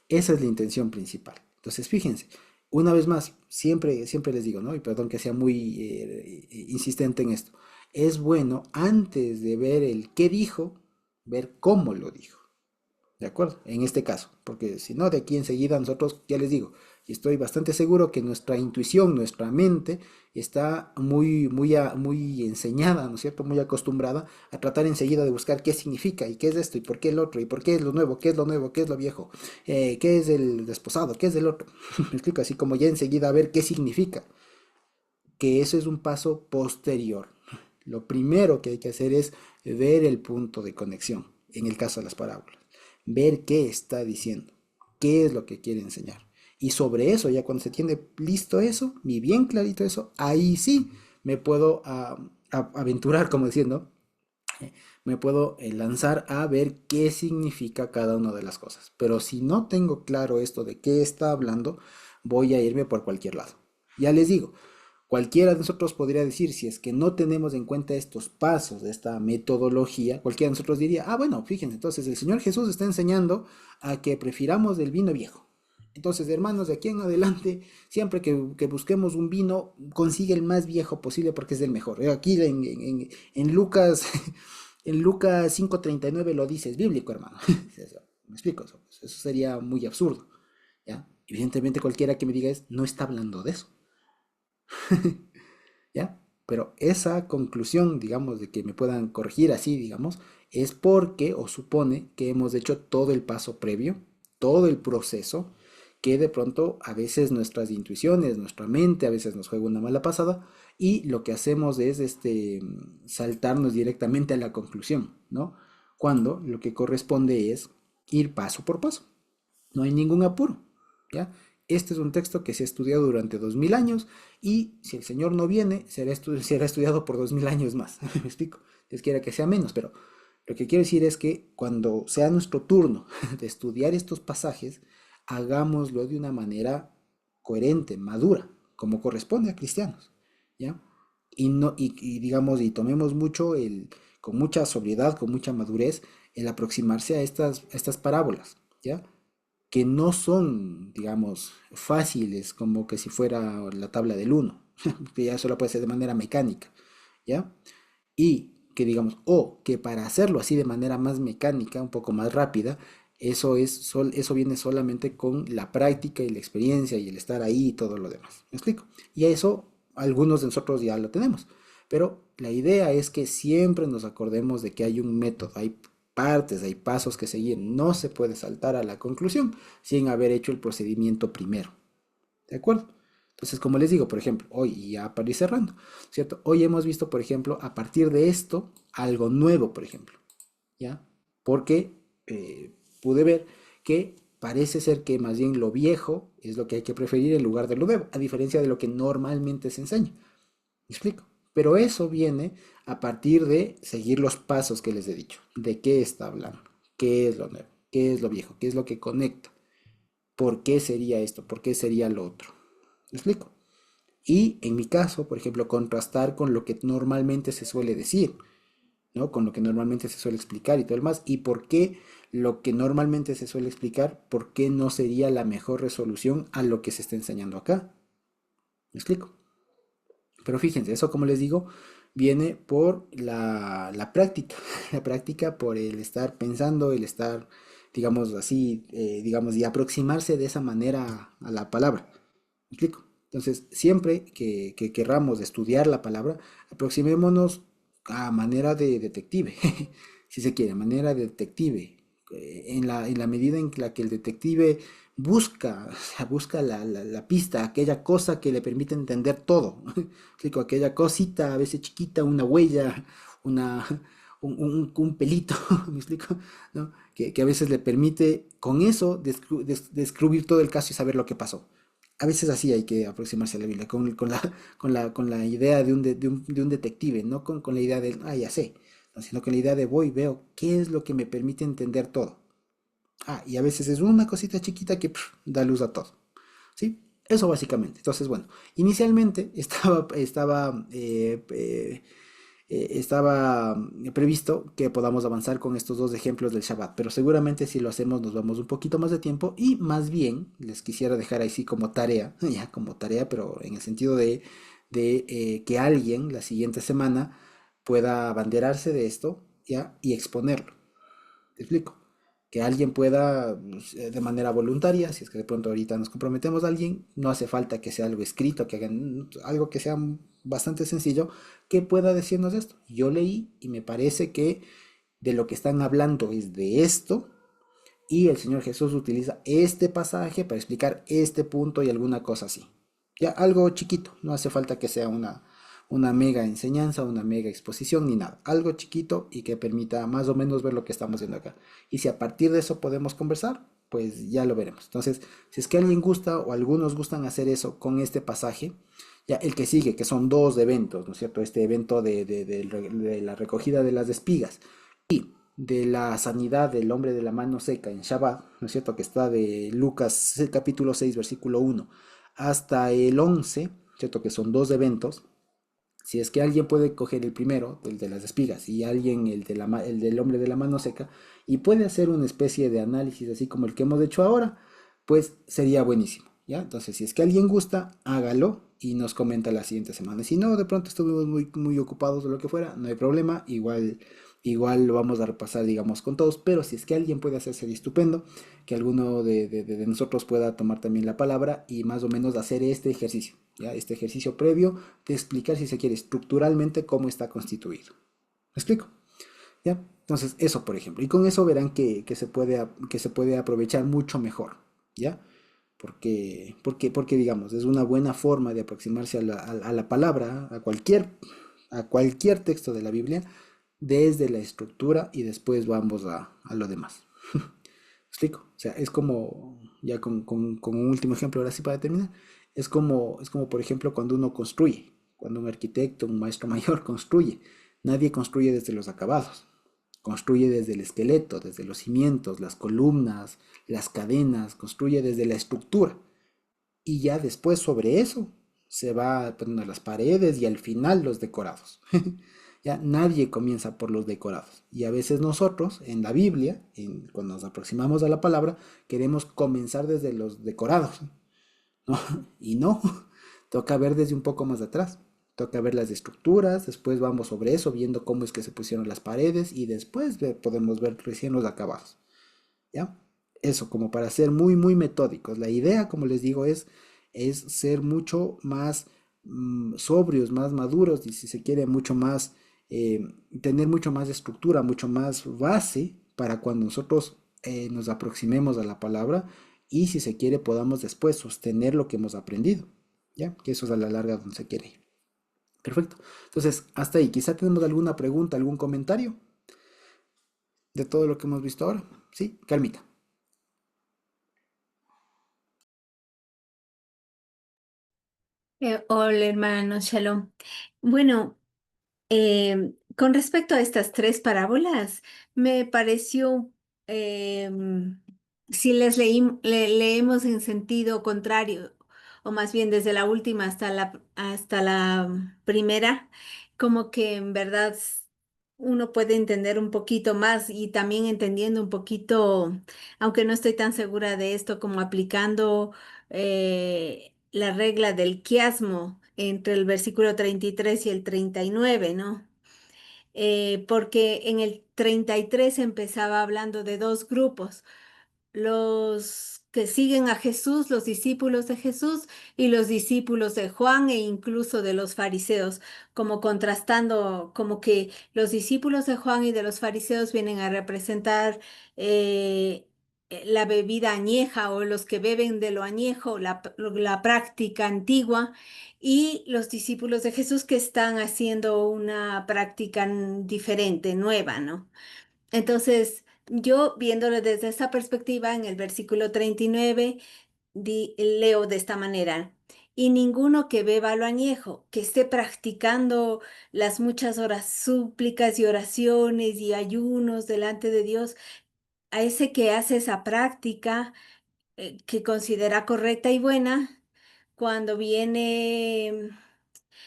Speaker 1: Esa es la intención principal. Entonces, fíjense, una vez más, siempre les digo, ¿no? Y perdón que sea muy insistente en esto. Es bueno, antes de ver el qué dijo, ver cómo lo dijo. ¿De acuerdo? En este caso, porque si no, de aquí enseguida nosotros, ya les digo, y estoy bastante seguro que nuestra intuición, nuestra mente está muy enseñada, ¿no es cierto? Muy acostumbrada a tratar enseguida de buscar qué significa y qué es esto y por qué el otro y por qué es lo nuevo, qué es lo nuevo, qué es lo viejo, qué es el desposado, qué es el otro. Me explico, así como ya enseguida a ver qué significa, que eso es un paso posterior. Lo primero que hay que hacer es ver el punto de conexión, en el caso de las parábolas, ver qué está diciendo, qué es lo que quiere enseñar. Y sobre eso, ya cuando se tiene listo eso, y bien clarito eso, ahí sí me puedo aventurar, como diciendo, me puedo lanzar a ver qué significa cada una de las cosas. Pero si no tengo claro esto de qué está hablando, voy a irme por cualquier lado. Ya les digo, cualquiera de nosotros podría decir, si es que no tenemos en cuenta estos pasos de esta metodología, cualquiera de nosotros diría, ah, bueno, fíjense, entonces el Señor Jesús está enseñando a que prefiramos del vino viejo. Entonces, hermanos, de aquí en adelante, siempre que busquemos un vino, consigue el más viejo posible porque es el mejor. Aquí en Lucas, en Lucas 5:39 lo dice, es bíblico, hermano. ¿Me explico? Eso sería muy absurdo. ¿Ya? Evidentemente cualquiera que me diga no está hablando de eso. ¿Ya? Pero esa conclusión, digamos, de que me puedan corregir así, digamos, es porque o supone que hemos hecho todo el paso previo, todo el proceso, que de pronto a veces nuestras intuiciones, nuestra mente, a veces nos juega una mala pasada y lo que hacemos es saltarnos directamente a la conclusión, ¿no? Cuando lo que corresponde es ir paso por paso. No hay ningún apuro, ¿ya? Este es un texto que se ha estudiado durante 2000 años y si el Señor no viene, será estudiado por 2000 años más. ¿Me explico? Dios quiera que sea menos, pero lo que quiero decir es que cuando sea nuestro turno de estudiar estos pasajes, hagámoslo de una manera coherente, madura, como corresponde a cristianos, ¿ya? Y, no, y digamos, y tomemos con mucha sobriedad, con mucha madurez, el aproximarse a estas parábolas, ¿ya? Que no son, digamos, fáciles como que si fuera la tabla del uno que ya solo puede ser de manera mecánica, ¿ya? Y que digamos, o que para hacerlo así de manera más mecánica, un poco más rápida, eso viene solamente con la práctica y la experiencia y el estar ahí y todo lo demás. ¿Me explico? Y eso algunos de nosotros ya lo tenemos. Pero la idea es que siempre nos acordemos de que hay un método, hay partes, hay pasos que seguir. No se puede saltar a la conclusión sin haber hecho el procedimiento primero. ¿De acuerdo? Entonces, como les digo, por ejemplo, hoy, y ya para ir cerrando, ¿cierto? Hoy hemos visto, por ejemplo, a partir de esto, algo nuevo, por ejemplo, ¿ya? Porque pude ver que parece ser que más bien lo viejo es lo que hay que preferir en lugar de lo nuevo, a diferencia de lo que normalmente se enseña. ¿Me explico? Pero eso viene a partir de seguir los pasos que les he dicho. ¿De qué está hablando? ¿Qué es lo nuevo? ¿Qué es lo viejo? ¿Qué es lo que conecta? ¿Por qué sería esto? ¿Por qué sería lo otro? ¿Me explico? Y en mi caso, por ejemplo, contrastar con lo que normalmente se suele decir, ¿no? Con lo que normalmente se suele explicar y todo el más. ¿Y por qué lo que normalmente se suele explicar, por qué no sería la mejor resolución a lo que se está enseñando acá? ¿Me explico? Pero fíjense, eso como les digo, viene por la práctica, la práctica por el estar pensando, el estar, digamos así, digamos, y aproximarse de esa manera a la palabra. ¿Me explico? Entonces, siempre que querramos estudiar la palabra, aproximémonos a manera de detective, si se quiere, manera de detective, en la medida en la que el detective busca, o sea, busca la pista, aquella cosa que le permite entender todo. ¿Me explico? Aquella cosita, a veces chiquita, una huella, una, un pelito, ¿me explico? ¿No? Que a veces le permite con eso descubrir todo el caso y saber lo que pasó. A veces así hay que aproximarse a la Biblia, con la idea de un detective, no con la idea de, ya sé, no, sino con la idea de voy, veo qué es lo que me permite entender todo. Y a veces es una cosita chiquita que da luz a todo. ¿Sí? Eso básicamente. Entonces, bueno, inicialmente estaba previsto que podamos avanzar con estos dos ejemplos del Shabbat, pero seguramente si lo hacemos nos vamos un poquito más de tiempo y más bien les quisiera dejar así como tarea, ya como tarea, pero en el sentido de que alguien la siguiente semana pueda abanderarse de esto, ya, y exponerlo. ¿Te explico? Que alguien pueda, pues, de manera voluntaria, si es que de pronto ahorita nos comprometemos a alguien, no hace falta que sea algo escrito, que hagan algo que sea bastante sencillo, que pueda decirnos esto. Yo leí y me parece que de lo que están hablando es de esto, y el Señor Jesús utiliza este pasaje para explicar este punto y alguna cosa así. Ya algo chiquito, no hace falta que sea una mega enseñanza, una mega exposición ni nada. Algo chiquito y que permita más o menos ver lo que estamos viendo acá. Y si a partir de eso podemos conversar, pues ya lo veremos. Entonces, si es que alguien gusta o algunos gustan hacer eso con este pasaje, ya el que sigue, que son dos eventos, ¿no es cierto? Este evento de la recogida de las espigas de la sanidad del hombre de la mano seca en Shabbat, ¿no es cierto? Que está de Lucas capítulo 6 versículo 1 hasta el 11, ¿cierto? Que son dos eventos. Si es que alguien puede coger el primero, el de las espigas, y alguien el del hombre de la mano seca, y puede hacer una especie de análisis así como el que hemos hecho ahora, pues sería buenísimo, ¿ya? Entonces, si es que alguien gusta, hágalo y nos comenta la siguiente semana. Si no, de pronto estuvimos muy, muy ocupados o lo que fuera, no hay problema, igual lo vamos a repasar, digamos, con todos, pero si es que alguien puede hacer, sería estupendo que alguno de nosotros pueda tomar también la palabra y más o menos hacer este ejercicio, ¿ya? Este ejercicio previo de explicar, si se quiere, estructuralmente cómo está constituido. ¿Me explico? ¿Ya? Entonces, eso, por ejemplo. Y con eso verán que se puede aprovechar mucho mejor, ¿ya? Porque, digamos, es una buena forma de aproximarse a la palabra, a cualquier texto de la Biblia, desde la estructura y después vamos a lo demás. ¿Explico? O sea, es como, ya con un último ejemplo, ahora sí para terminar, es como, por ejemplo, cuando uno construye, cuando un arquitecto, un maestro mayor construye, nadie construye desde los acabados, construye desde el esqueleto, desde los cimientos, las columnas, las cadenas, construye desde la estructura. Y ya después sobre eso se va poniendo las paredes y al final los decorados. Ya nadie comienza por los decorados. Y a veces nosotros, en la Biblia, cuando nos aproximamos a la palabra, queremos comenzar desde los decorados, ¿no? Y no, toca ver desde un poco más atrás. Toca ver las estructuras, después vamos sobre eso, viendo cómo es que se pusieron las paredes y después podemos ver recién los acabados. ¿Ya? Eso, como para ser muy, muy metódicos. La idea, como les digo, es ser mucho más sobrios, más maduros y si se quiere, eh, tener mucho más estructura, mucho más base para cuando nosotros nos aproximemos a la palabra y si se quiere podamos después sostener lo que hemos aprendido. ¿Ya? Que eso es a la larga donde se quiere ir. Perfecto. Entonces, hasta ahí. Quizá tenemos alguna pregunta, algún comentario de todo lo que hemos visto ahora. Sí, Calmita.
Speaker 3: Hola hermano, Shalom. Bueno, con respecto a estas tres parábolas, me pareció, si leemos en sentido contrario, o más bien desde la última hasta la primera, como que en verdad uno puede entender un poquito más y también entendiendo un poquito, aunque no estoy tan segura de esto, como aplicando la regla del quiasmo entre el versículo 33 y el 39, ¿no? Porque en el 33 empezaba hablando de dos grupos: los que siguen a Jesús, los discípulos de Jesús, y los discípulos de Juan e incluso de los fariseos, como contrastando, como que los discípulos de Juan y de los fariseos vienen a representar eh, la bebida añeja, o los que beben de lo añejo, la práctica antigua, y los discípulos de Jesús que están haciendo una práctica diferente, nueva, ¿no? Entonces, yo viéndolo desde esa perspectiva, en el versículo 39, leo de esta manera: y ninguno que beba lo añejo, que esté practicando las muchas horas, súplicas y oraciones y ayunos delante de Dios, a ese que hace esa práctica, que considera correcta y buena, cuando viene,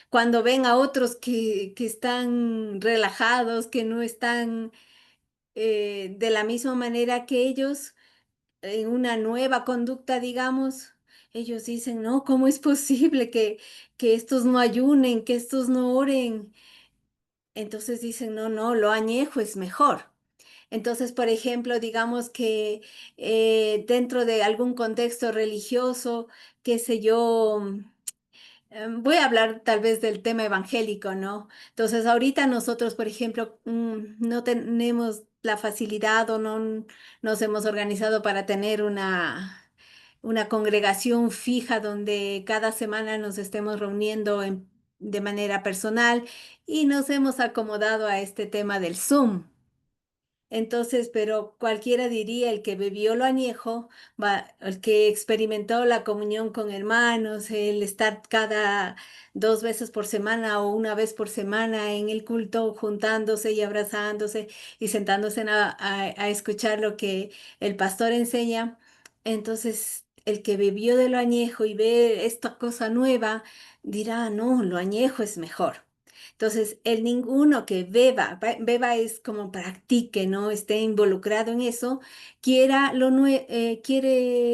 Speaker 3: cuando ven a otros que están relajados, que no están de la misma manera que ellos, en una nueva conducta, digamos, ellos dicen: no, ¿cómo es posible que estos no ayunen, que estos no oren? Entonces dicen: no, no, lo añejo es mejor. Entonces, por ejemplo, digamos que dentro de algún contexto religioso, qué sé yo, voy a hablar tal vez del tema evangélico, ¿no? Entonces, ahorita nosotros, por ejemplo, no tenemos la facilidad, o no nos hemos organizado para tener una congregación fija donde cada semana nos estemos reuniendo de manera personal, y nos hemos acomodado a este tema del Zoom. Entonces, pero cualquiera diría: el que bebió lo añejo, el que experimentó la comunión con hermanos, el estar cada 2 veces por semana o una vez por semana en el culto, juntándose y abrazándose y sentándose a escuchar lo que el pastor enseña. Entonces, el que bebió de lo añejo y ve esta cosa nueva, dirá: no, lo añejo es mejor. Entonces, el ninguno que beba, beba es como practique, ¿no? Esté involucrado en eso, quiere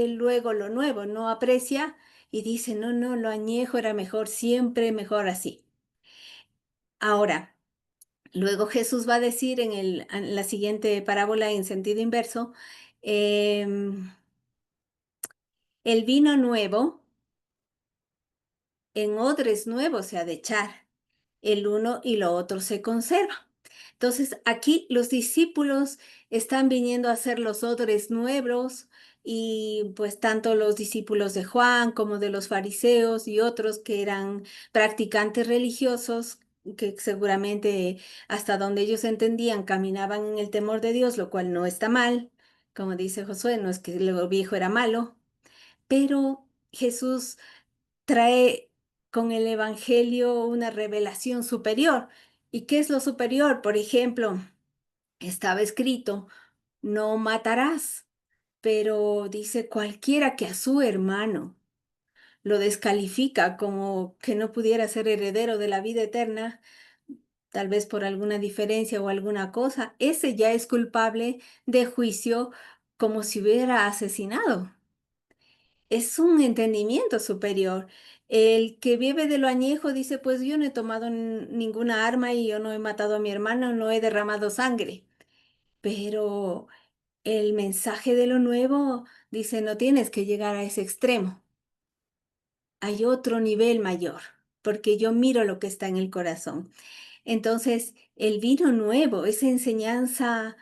Speaker 3: luego lo nuevo, no aprecia y dice: no, no, lo añejo era mejor, siempre mejor así. Ahora, luego Jesús va a decir en la siguiente parábola, en sentido inverso: em, el vino nuevo en odres nuevos se ha de echar, el uno y lo otro se conserva. Entonces, aquí los discípulos están viniendo a hacer los odres nuevos, y pues tanto los discípulos de Juan como de los fariseos y otros que eran practicantes religiosos, que seguramente, hasta donde ellos entendían, caminaban en el temor de Dios, lo cual no está mal. Como dice Josué, no es que lo viejo era malo, pero Jesús trae con el Evangelio una revelación superior. ¿Y qué es lo superior? Por ejemplo, estaba escrito: no matarás, pero dice: cualquiera que a su hermano lo descalifica como que no pudiera ser heredero de la vida eterna, tal vez por alguna diferencia o alguna cosa, ese ya es culpable de juicio, como si hubiera asesinado. Es un entendimiento superior. El que vive de lo añejo dice: pues yo no he tomado ninguna arma y yo no he matado a mi hermano, no he derramado sangre. Pero el mensaje de lo nuevo dice: no tienes que llegar a ese extremo. Hay otro nivel mayor, porque yo miro lo que está en el corazón. Entonces, el vino nuevo, esa enseñanza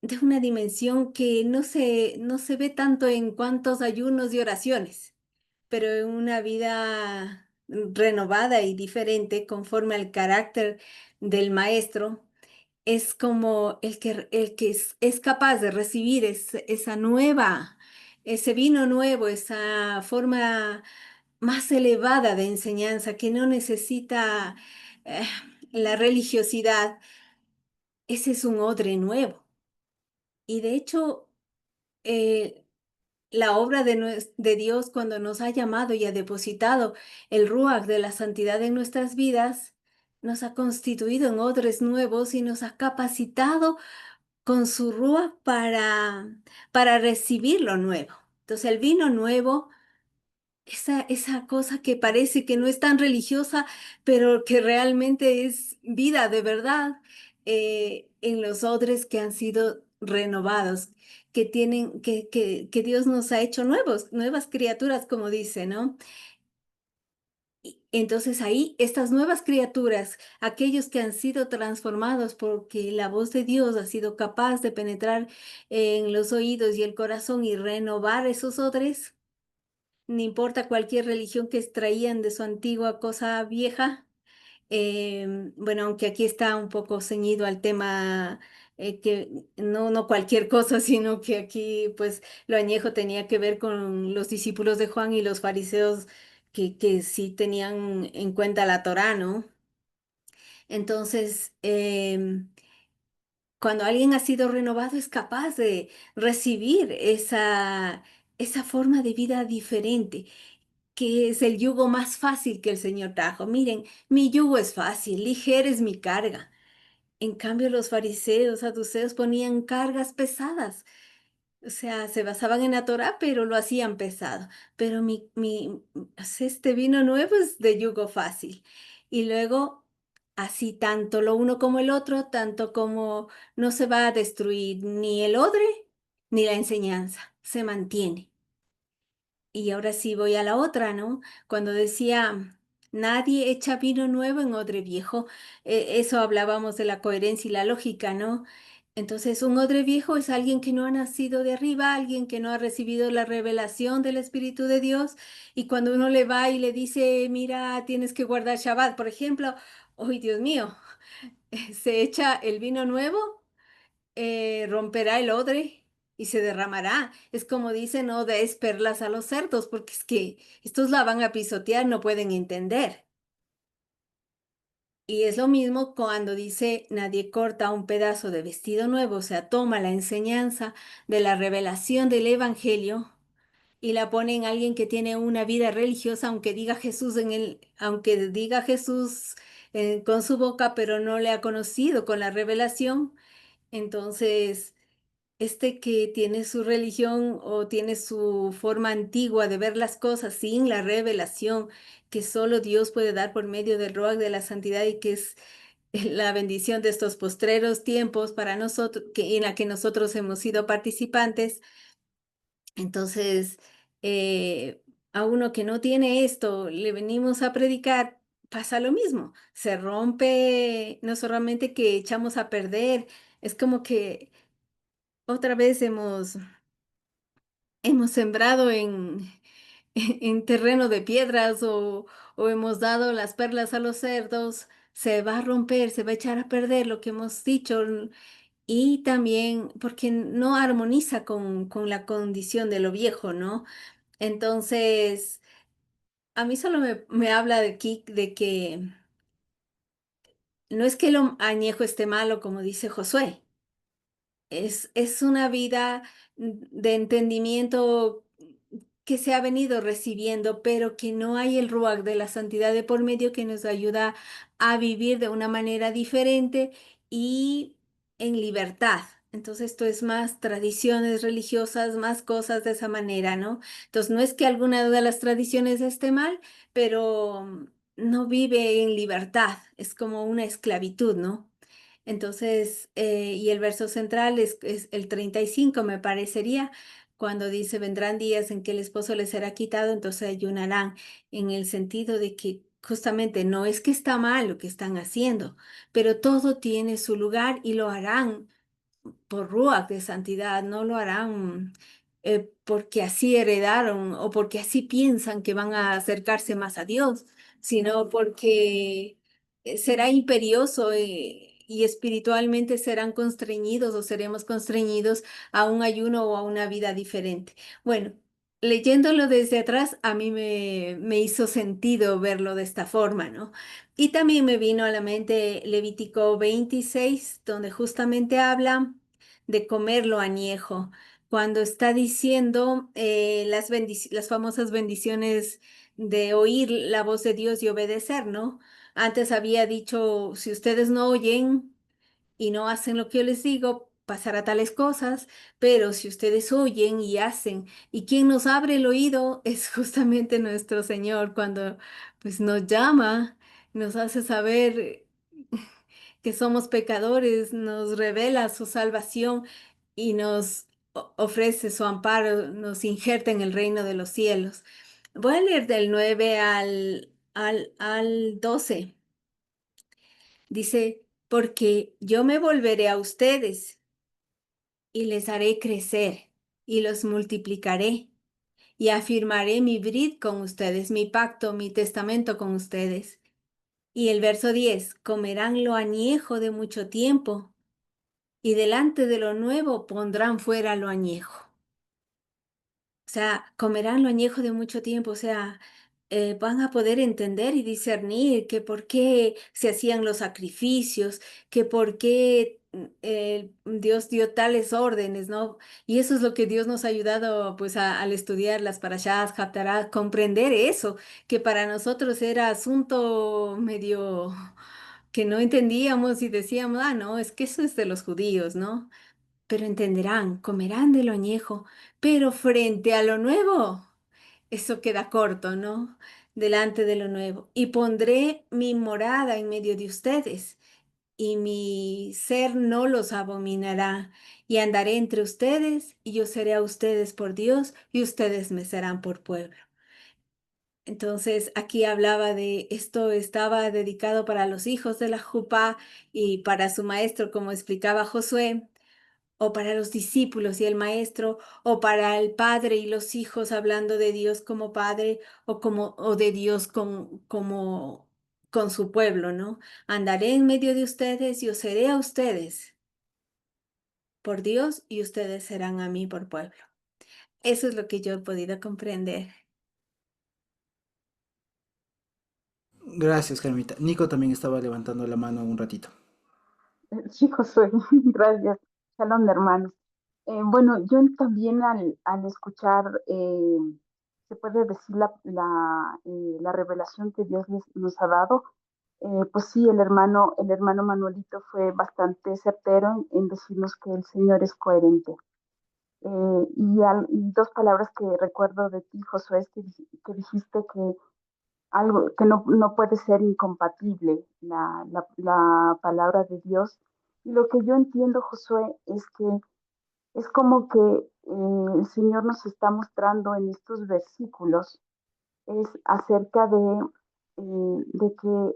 Speaker 3: de una dimensión que no se ve tanto en cuantos ayunos y oraciones, pero en una vida renovada y diferente conforme al carácter del maestro. Es como el que es capaz de recibir ese vino nuevo, esa forma más elevada de enseñanza, que no necesita eh, la religiosidad. Ese es un odre nuevo. Y de hecho, eh, la obra de Dios, cuando nos ha llamado y ha depositado el Ruach de la santidad en nuestras vidas, nos ha constituido en odres nuevos y nos ha capacitado con su Ruach para recibir lo nuevo. Entonces, el vino nuevo esa cosa que parece que no es tan religiosa, pero que realmente es vida de verdad, en los odres que han sido renovados, que Dios nos ha hecho nuevas criaturas, como dice, ¿no? Y entonces ahí, estas nuevas criaturas, aquellos que han sido transformados porque la voz de Dios ha sido capaz de penetrar en los oídos y el corazón y renovar esos odres, no importa cualquier religión que extraían de su antigua cosa vieja. Bueno, aunque aquí está un poco ceñido al tema, que no cualquier cosa, sino que aquí pues lo añejo tenía que ver con los discípulos de Juan y los fariseos que sí tenían en cuenta la Torá, ¿no? Entonces, cuando alguien ha sido renovado es capaz de recibir esa forma de vida diferente, que es el yugo más fácil que el Señor trajo. Miren, mi yugo es fácil, ligera es mi carga. En cambio, los fariseos, saduceos ponían cargas pesadas. O sea, se basaban en la Torá, pero lo hacían pesado. Pero este vino nuevo es de yugo fácil. Y luego, así tanto lo uno como el otro, tanto como no se va a destruir ni el odre ni la enseñanza, se mantiene. Y ahora sí voy a la otra, ¿no? Cuando decía, nadie echa vino nuevo en odre viejo, eso hablábamos de la coherencia y la lógica, ¿no? Entonces, un odre viejo es alguien que no ha nacido de arriba, alguien que no ha recibido la revelación del Espíritu de Dios. Y cuando uno le va y le dice, mira, tienes que guardar Shabbat, por ejemplo, ¡ay, Dios mío! Se echa el vino nuevo, romperá el odre y se derramará. Es como dicen, no des perlas a los cerdos, porque es que estos la van a pisotear, no pueden entender. Y es lo mismo cuando dice, nadie corta un pedazo de vestido nuevo, o sea, toma la enseñanza de la revelación del Evangelio y la pone en alguien que tiene una vida religiosa, aunque diga Jesús con su boca, pero no le ha conocido con la revelación. Entonces, este que tiene su religión o tiene su forma antigua de ver las cosas sin la revelación que solo Dios puede dar por medio del Ruach de la santidad, y que es la bendición de estos postreros tiempos para nosotros, en la que nosotros hemos sido participantes. Entonces, a uno que no tiene esto, le venimos a predicar, pasa lo mismo. Se rompe, no solamente que echamos a perder, es como que otra vez hemos sembrado en terreno de piedras, o hemos dado las perlas a los cerdos. Se va a romper, se va a echar a perder lo que hemos dicho, y también porque no armoniza con la condición de lo viejo, ¿no? Entonces, a mí solo me habla de aquí de que no es que lo añejo esté malo, como dice Josué. Es una vida de entendimiento que se ha venido recibiendo, pero que no hay el ruach de la santidad de por medio, que nos ayuda a vivir de una manera diferente y en libertad. Entonces, esto es más tradiciones religiosas, más cosas de esa manera, ¿no? Entonces, no es que alguna de las tradiciones esté mal, pero no vive en libertad, es como una esclavitud, ¿no? Entonces, y el verso central es el 35, me parecería, cuando dice, vendrán días en que el esposo les será quitado, entonces ayunarán, en el sentido de que justamente no es que está mal lo que están haciendo, pero todo tiene su lugar y lo harán por ruach de santidad, no lo harán porque así heredaron o porque así piensan que van a acercarse más a Dios, sino porque será imperioso, y espiritualmente serán constreñidos o seremos constreñidos a un ayuno o a una vida diferente. Bueno, leyéndolo desde atrás, a mí me hizo sentido verlo de esta forma, ¿no? Y también me vino a la mente Levítico 26, donde justamente habla de comerlo añejo, cuando está diciendo las famosas bendiciones de oír la voz de Dios y obedecer, ¿no? Antes había dicho, si ustedes no oyen y no hacen lo que yo les digo, pasará tales cosas, pero si ustedes oyen y hacen, y quien nos abre el oído es justamente nuestro Señor cuando pues nos llama, nos hace saber que somos pecadores, nos revela su salvación y nos ofrece su amparo, nos injerta en el reino de los cielos. Voy a leer del 9 al 12. Dice, porque yo me volveré a ustedes y les haré crecer y los multiplicaré y afirmaré mi brid con ustedes, mi pacto, mi testamento con ustedes. Y el verso 10, comerán lo añejo de mucho tiempo y delante de lo nuevo pondrán fuera lo añejo. O sea, comerán lo añejo de mucho tiempo, o sea, van a poder entender y discernir que por qué se hacían los sacrificios, que por qué Dios dio tales órdenes, ¿no? Y eso es lo que Dios nos ha ayudado, pues, al estudiar las parashas, Haftarah, comprender eso, que para nosotros era asunto medio que no entendíamos y decíamos, ah, no, es que eso es de los judíos, ¿no? Pero entenderán, comerán de lo añejo, pero frente a lo nuevo, eso queda corto, ¿no? Delante de lo nuevo. Y pondré mi morada en medio de ustedes, y mi ser no los abominará, y andaré entre ustedes, y yo seré a ustedes por Dios, y ustedes me serán por pueblo. Entonces, aquí hablaba de esto, estaba dedicado para los hijos de la Jupá y para su maestro, como explicaba Josué, o para los discípulos y el maestro, o para el padre y los hijos hablando de Dios como padre, o de Dios como con su pueblo, ¿no? Andaré en medio de ustedes y os seré a ustedes por Dios y ustedes serán a mí por pueblo. Eso es lo que yo he podido comprender.
Speaker 1: Gracias, Carmita. Nico también estaba levantando la mano un ratito.
Speaker 4: Sí, Josué, gracias. Shalom, hermanos. Bueno, yo también al escuchar, se puede decir la revelación que Dios nos ha dado, pues sí, el hermano Manuelito fue bastante certero en decirnos que el Señor es coherente. Y dos palabras que recuerdo de ti, Josué, es que dijiste que algo que no puede ser incompatible la palabra de Dios. Y lo que yo entiendo, Josué, es que es como que el Señor nos está mostrando en estos versículos, es acerca de que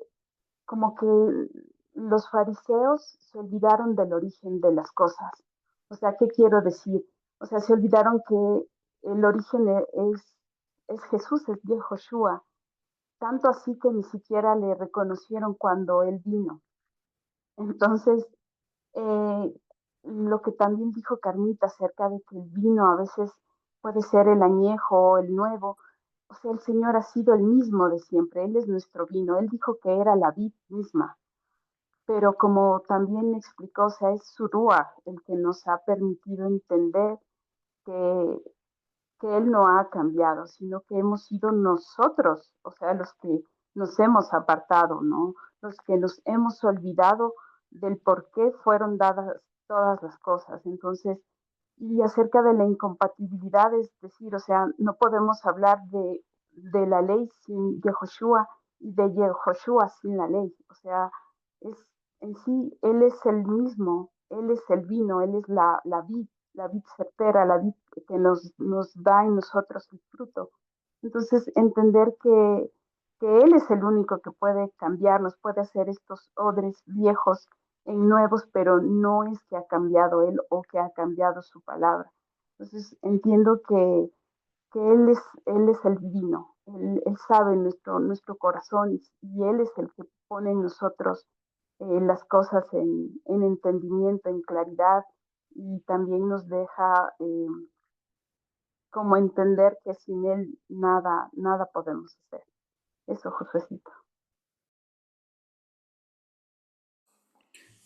Speaker 4: como que los fariseos se olvidaron del origen de las cosas. O sea, ¿qué quiero decir? O sea, se olvidaron que el origen es Jesús, es Yehoshua, tanto así que ni siquiera le reconocieron cuando él vino. Entonces, eh, lo que también dijo Carmita acerca de que el vino a veces puede ser el añejo o el nuevo, o sea, el Señor ha sido el mismo de siempre, Él es nuestro vino, Él dijo que era la vid misma, pero como también explicó, o sea, es su Ruach el que nos ha permitido entender que Él no ha cambiado, sino que hemos sido nosotros, o sea, los que nos hemos apartado, ¿no? Los que nos hemos olvidado del por qué fueron dadas todas las cosas. Entonces, y acerca de la incompatibilidad, es decir, o sea, no podemos hablar de la ley sin Yehoshua y de Yehoshua sin la ley. O sea, es en sí, Él es el mismo, Él es el vino, Él es la vid certera, la vid que nos da en nosotros el fruto. Entonces, entender que Él es el único que puede cambiarnos, puede hacer estos odres viejos en nuevos, pero no es que ha cambiado Él o que ha cambiado su palabra. Entonces, entiendo que Él es el divino, Él sabe nuestro corazón y Él es el que pone en nosotros las cosas en entendimiento, en claridad y también nos deja como entender que sin Él nada podemos hacer. Eso, Josuecito.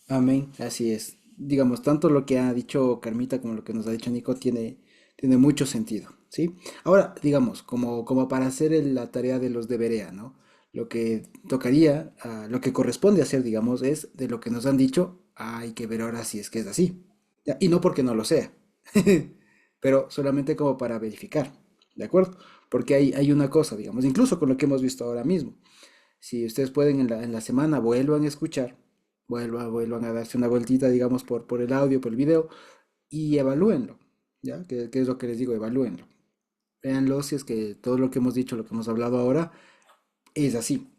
Speaker 1: Amén, así es. Digamos, tanto lo que ha dicho Carmita como lo que nos ha dicho Nico tiene mucho sentido, ¿sí? Ahora, digamos, como para hacer la tarea de los deberea, ¿no? Lo que tocaría, lo que corresponde hacer, digamos, es de lo que nos han dicho, hay que ver ahora si es que es así. ¿ya? Y no porque no lo sea, pero solamente como para verificar, ¿de acuerdo? Porque hay una cosa, digamos, incluso con lo que hemos visto ahora mismo. Si ustedes pueden en la semana vuelvan a escuchar, vuelvan a darse una vueltita, digamos, por el audio, por el video, y evalúenlo, ¿ya? ¿Qué es lo que les digo? Evalúenlo. Véanlo si es que todo lo que hemos dicho, lo que hemos hablado ahora, es así.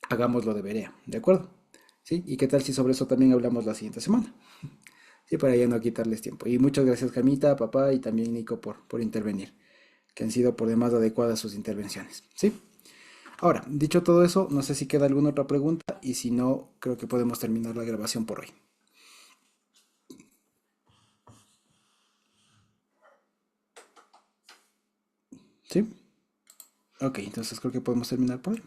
Speaker 1: Hagámoslo de Berea, ¿de acuerdo? ¿Sí? ¿Y qué tal si sobre eso también hablamos la siguiente semana? Sí, para ya no quitarles tiempo. Y muchas gracias, Camita, papá y también Nico por intervenir, que han sido por demás adecuadas sus intervenciones. ¿Sí? Ahora, dicho todo eso, no sé si queda alguna otra pregunta y si no, creo que podemos terminar la grabación por hoy. ¿Sí? Ok, entonces creo que podemos terminar por hoy.